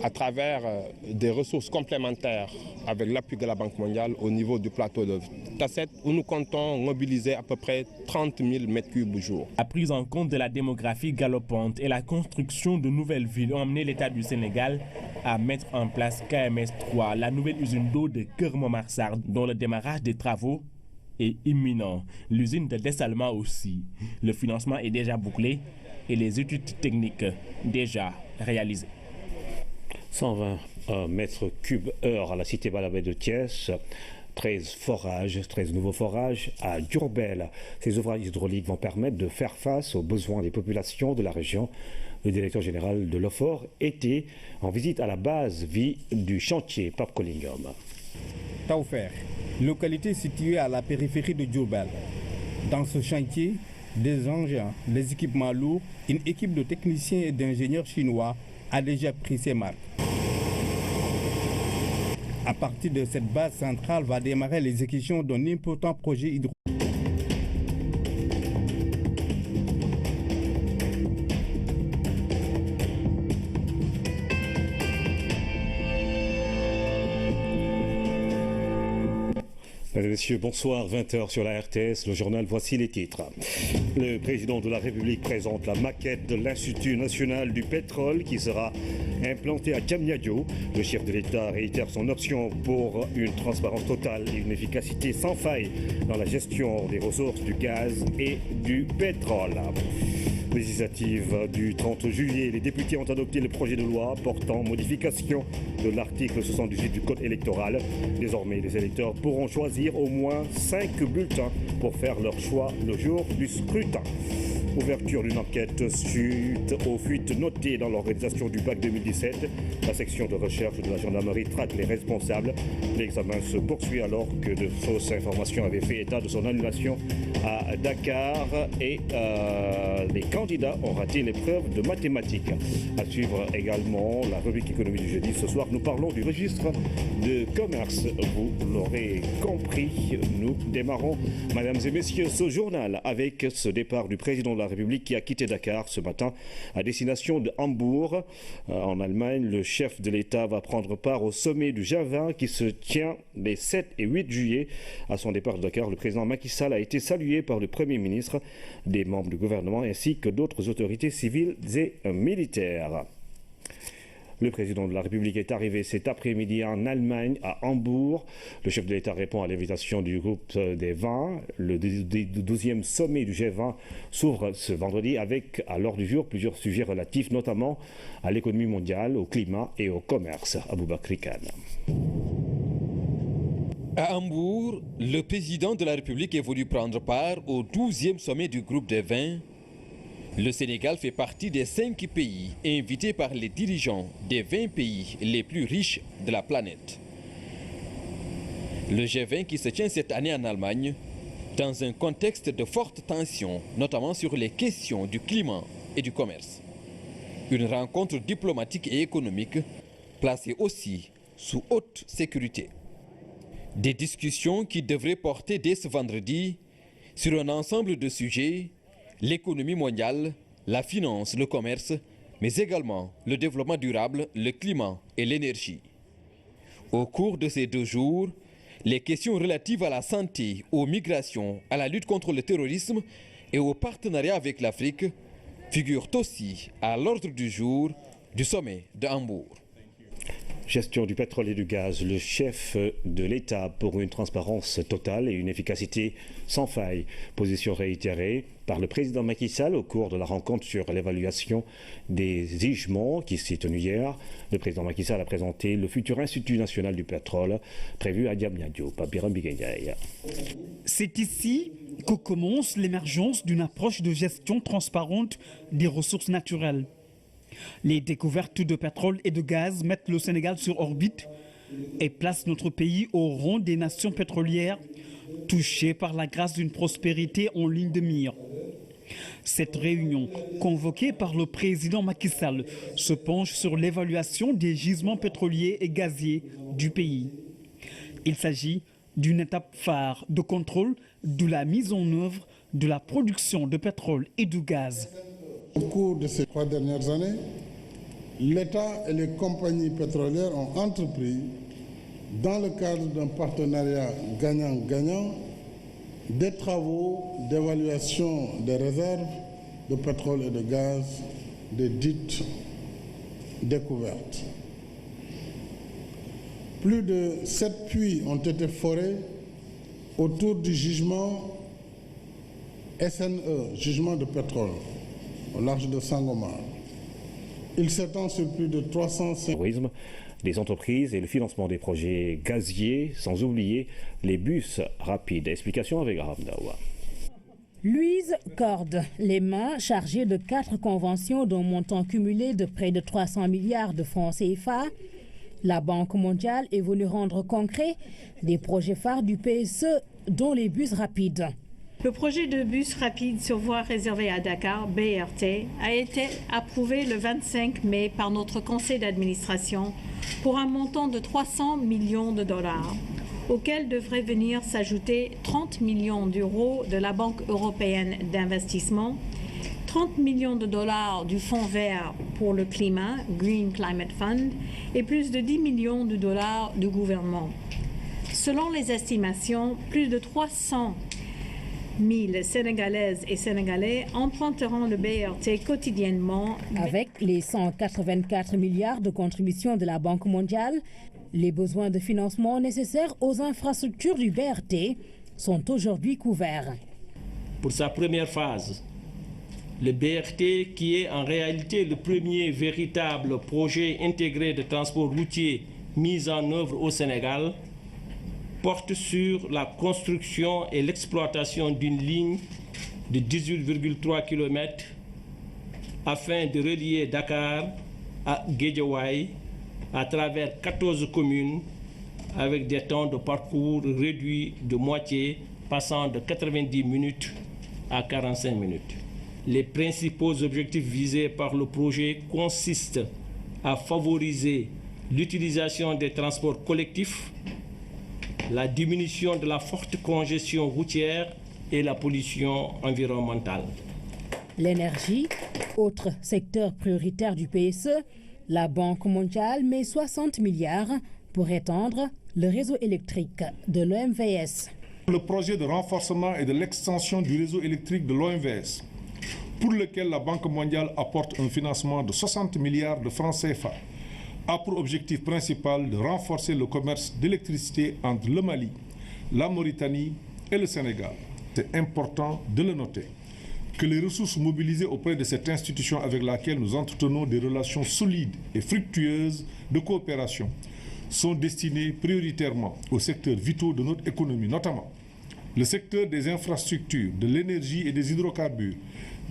à travers des ressources complémentaires avec l'appui de la Banque mondiale au niveau du plateau de Tasset où nous comptons mobiliser à peu près 30 000 m3 au jour. La prise en compte de la démographie galopante et la construction de nouvelles villes ont amené l'État du Sénégal à mettre en place KMS 3, la nouvelle usine d'eau de Keur Momar-Sarr, dont le démarrage des travaux est imminent. L'usine de dessalement aussi. Le financement est déjà bouclé et les études techniques déjà réalisées. 120 mètres cubes heure à la cité Balabé de Thiès, 13 nouveaux forages à Diourbel. Ces ouvrages hydrauliques vont permettre de faire face aux besoins des populations de la région. Le directeur général de l'OFOR était en visite à la base vie du chantier Pape Collingom. Taofer, localité située à la périphérie de Diourbel. Dans ce chantier, des engins, des équipements lourds, une équipe de techniciens et d'ingénieurs chinois a déjà pris ses marques. À partir de cette base centrale va démarrer l'exécution d'un important projet hydraulique. Mesdames et messieurs, bonsoir, 20h sur la RTS, le journal, voici les titres. Le président de la République présente la maquette de l'Institut national du pétrole qui sera implanté à Diamniadio. Le chef de l'État réitère son option pour une transparence totale et une efficacité sans faille dans la gestion des ressources du gaz et du pétrole. Législative du 30 juillet, les députés ont adopté le projet de loi portant modification de l'article 78 du Code électoral. Désormais, les électeurs pourront choisir au moins 5 bulletins pour faire leur choix le jour du scrutin. Ouverture d'une enquête suite aux fuites notées dans l'organisation du bac 2017. La section de recherche de la gendarmerie traque les responsables. L'examen se poursuit alors que de fausses informations avaient fait état de son annulation à Dakar et les candidats ont raté l'épreuve de mathématiques. À suivre également la rubrique économie du jeudi. Ce soir, nous parlons du registre de commerce. Vous l'aurez compris, nous démarrons, mesdames et messieurs, ce journal avec ce départ du président de la République qui a quitté Dakar ce matin à destination de Hambourg. En Allemagne, le chef de l'État va prendre part au sommet du G20 qui se tient les 7 et 8 juillet. À son départ de Dakar, le président Macky Sall a été salué par le Premier ministre, des membres du gouvernement ainsi que d'autres autorités civiles et militaires. Le président de la République est arrivé cet après-midi en Allemagne, à Hambourg. Le chef de l'État répond à l'invitation du groupe des 20. Le 12e sommet du G20 s'ouvre ce vendredi avec à l'ordre du jour plusieurs sujets relatifs notamment à l'économie mondiale, au climat et au commerce. Aboubakri Kane. À Hambourg, le président de la République est venu prendre part au 12e sommet du groupe des 20. Le Sénégal fait partie des 5 pays invités par les dirigeants des 20 pays les plus riches de la planète. Le G20 qui se tient cette année en Allemagne, dans un contexte de forte tension, notamment sur les questions du climat et du commerce. Une rencontre diplomatique et économique placée aussi sous haute sécurité. Des discussions qui devraient porter dès ce vendredi sur un ensemble de sujets: l'économie mondiale, la finance, le commerce, mais également le développement durable, le climat et l'énergie. Au cours de ces 2 jours, les questions relatives à la santé, aux migrations, à la lutte contre le terrorisme et au partenariat avec l'Afrique figurent aussi à l'ordre du jour du sommet de Hambourg. Gestion du pétrole et du gaz, le chef de l'État pour une transparence totale et une efficacité sans faille. Position réitérée par le président Macky Sall au cours de la rencontre sur l'évaluation des gisements qui s'est tenue hier. Le président Macky Sall a présenté le futur Institut national du pétrole prévu à Diamniadio. C'est ici que commence l'émergence d'une approche de gestion transparente des ressources naturelles. Les découvertes de pétrole et de gaz mettent le Sénégal sur orbite et placent notre pays au rang des nations pétrolières touchées par la grâce d'une prospérité en ligne de mire. Cette réunion, convoquée par le président Macky Sall, se penche sur l'évaluation des gisements pétroliers et gaziers du pays. Il s'agit d'une étape phare de contrôle de la mise en œuvre de la production de pétrole et de gaz. Au cours de ces 3 dernières années, l'État et les compagnies pétrolières ont entrepris, dans le cadre d'un partenariat gagnant-gagnant, des travaux d'évaluation des réserves de pétrole et de gaz des dites découvertes. Plus de 7 puits ont été forés autour du jugement SNE, jugement de pétrole, au large de Sangomar. Il s'étend sur plus de 350 des entreprises et le financement des projets gaziers, sans oublier les bus rapides. Explication avec Graham Dawa. Louise Corde, les mains chargées de 4 conventions d'un montant cumulé de près de 300 milliards de francs CFA. La Banque mondiale est venue rendre concret des projets phares du PSE, dont les bus rapides. Le projet de bus rapide sur voie réservée à Dakar, BRT, a été approuvé le 25 mai par notre conseil d'administration pour un montant de 300 millions de dollars, auquel devrait venir s'ajouter 30 millions d'euros de la Banque européenne d'investissement, 30 millions de dollars du Fonds vert pour le climat, Green Climate Fund, et plus de 10 millions de dollars du gouvernement. Selon les estimations, plus de 300 000 Sénégalaises et Sénégalais emprunteront le BRT quotidiennement. Avec les 184 milliards de contributions de la Banque mondiale, les besoins de financement nécessaires aux infrastructures du BRT sont aujourd'hui couverts. Pour sa première phase, le BRT, qui est en réalité le premier véritable projet intégré de transport routier mis en œuvre au Sénégal, porte sur la construction et l'exploitation d'une ligne de 18,3 km afin de relier Dakar à Guédiawaye à travers 14 communes avec des temps de parcours réduits de moitié, passant de 90 minutes à 45 minutes. Les principaux objectifs visés par le projet consistent à favoriser l'utilisation des transports collectifs, la diminution de la forte congestion routière et la pollution environnementale. L'énergie, autre secteur prioritaire du PSE, la Banque mondiale met 60 milliards pour étendre le réseau électrique de l'OMVS. Le projet de renforcement et de l'extension du réseau électrique de l'OMVS, pour lequel la Banque mondiale apporte un financement de 60 milliards de francs CFA, a pour objectif principal de renforcer le commerce d'électricité entre le Mali, la Mauritanie et le Sénégal. C'est important de le noter que les ressources mobilisées auprès de cette institution avec laquelle nous entretenons des relations solides et fructueuses de coopération sont destinées prioritairement aux secteurs vitaux de notre économie, notamment le secteur des infrastructures, de l'énergie et des hydrocarbures,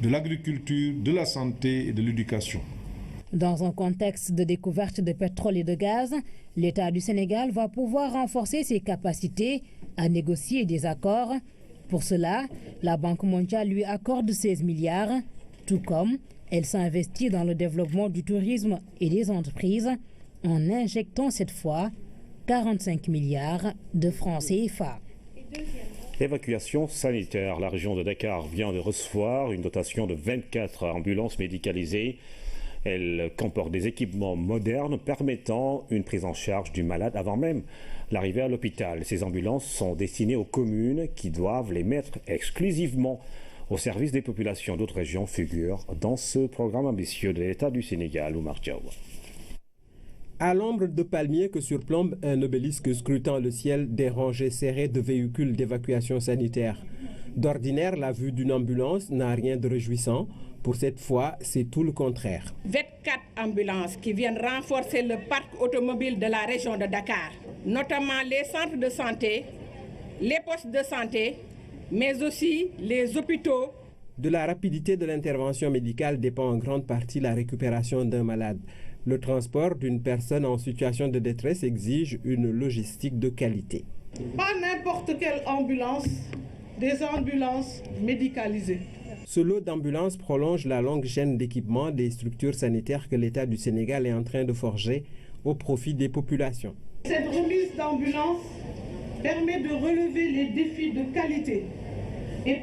de l'agriculture, de la santé et de l'éducation. Dans un contexte de découverte de pétrole et de gaz, l'État du Sénégal va pouvoir renforcer ses capacités à négocier des accords. Pour cela, la Banque mondiale lui accorde 16 milliards, tout comme elle s'investit dans le développement du tourisme et des entreprises en injectant cette fois 45 milliards de francs CFA. Évacuation sanitaire. La région de Dakar vient de recevoir une dotation de 24 ambulances médicalisées. Elle comporte des équipements modernes permettant une prise en charge du malade avant même l'arrivée à l'hôpital. Ces ambulances sont destinées aux communes qui doivent les mettre exclusivement au service des populations. D'autres régions figurent dans ce programme ambitieux de l'État du Sénégal. Oumar Diaw. À l'ombre de palmiers que surplombe un obélisque scrutant le ciel, des rangées serrées de véhicules d'évacuation sanitaire. D'ordinaire, la vue d'une ambulance n'a rien de réjouissant. Pour cette fois, c'est tout le contraire. 24 ambulances qui viennent renforcer le parc automobile de la région de Dakar, notamment les centres de santé, les postes de santé, mais aussi les hôpitaux. De la rapidité de l'intervention médicale dépend en grande partie la récupération d'un malade. Le transport d'une personne en situation de détresse exige une logistique de qualité. Pas n'importe quelle ambulance, des ambulances médicalisées. Ce lot d'ambulances prolonge la longue chaîne d'équipement des structures sanitaires que l'État du Sénégal est en train de forger au profit des populations. Cette remise d'ambulances permet de relever les défis de qualité et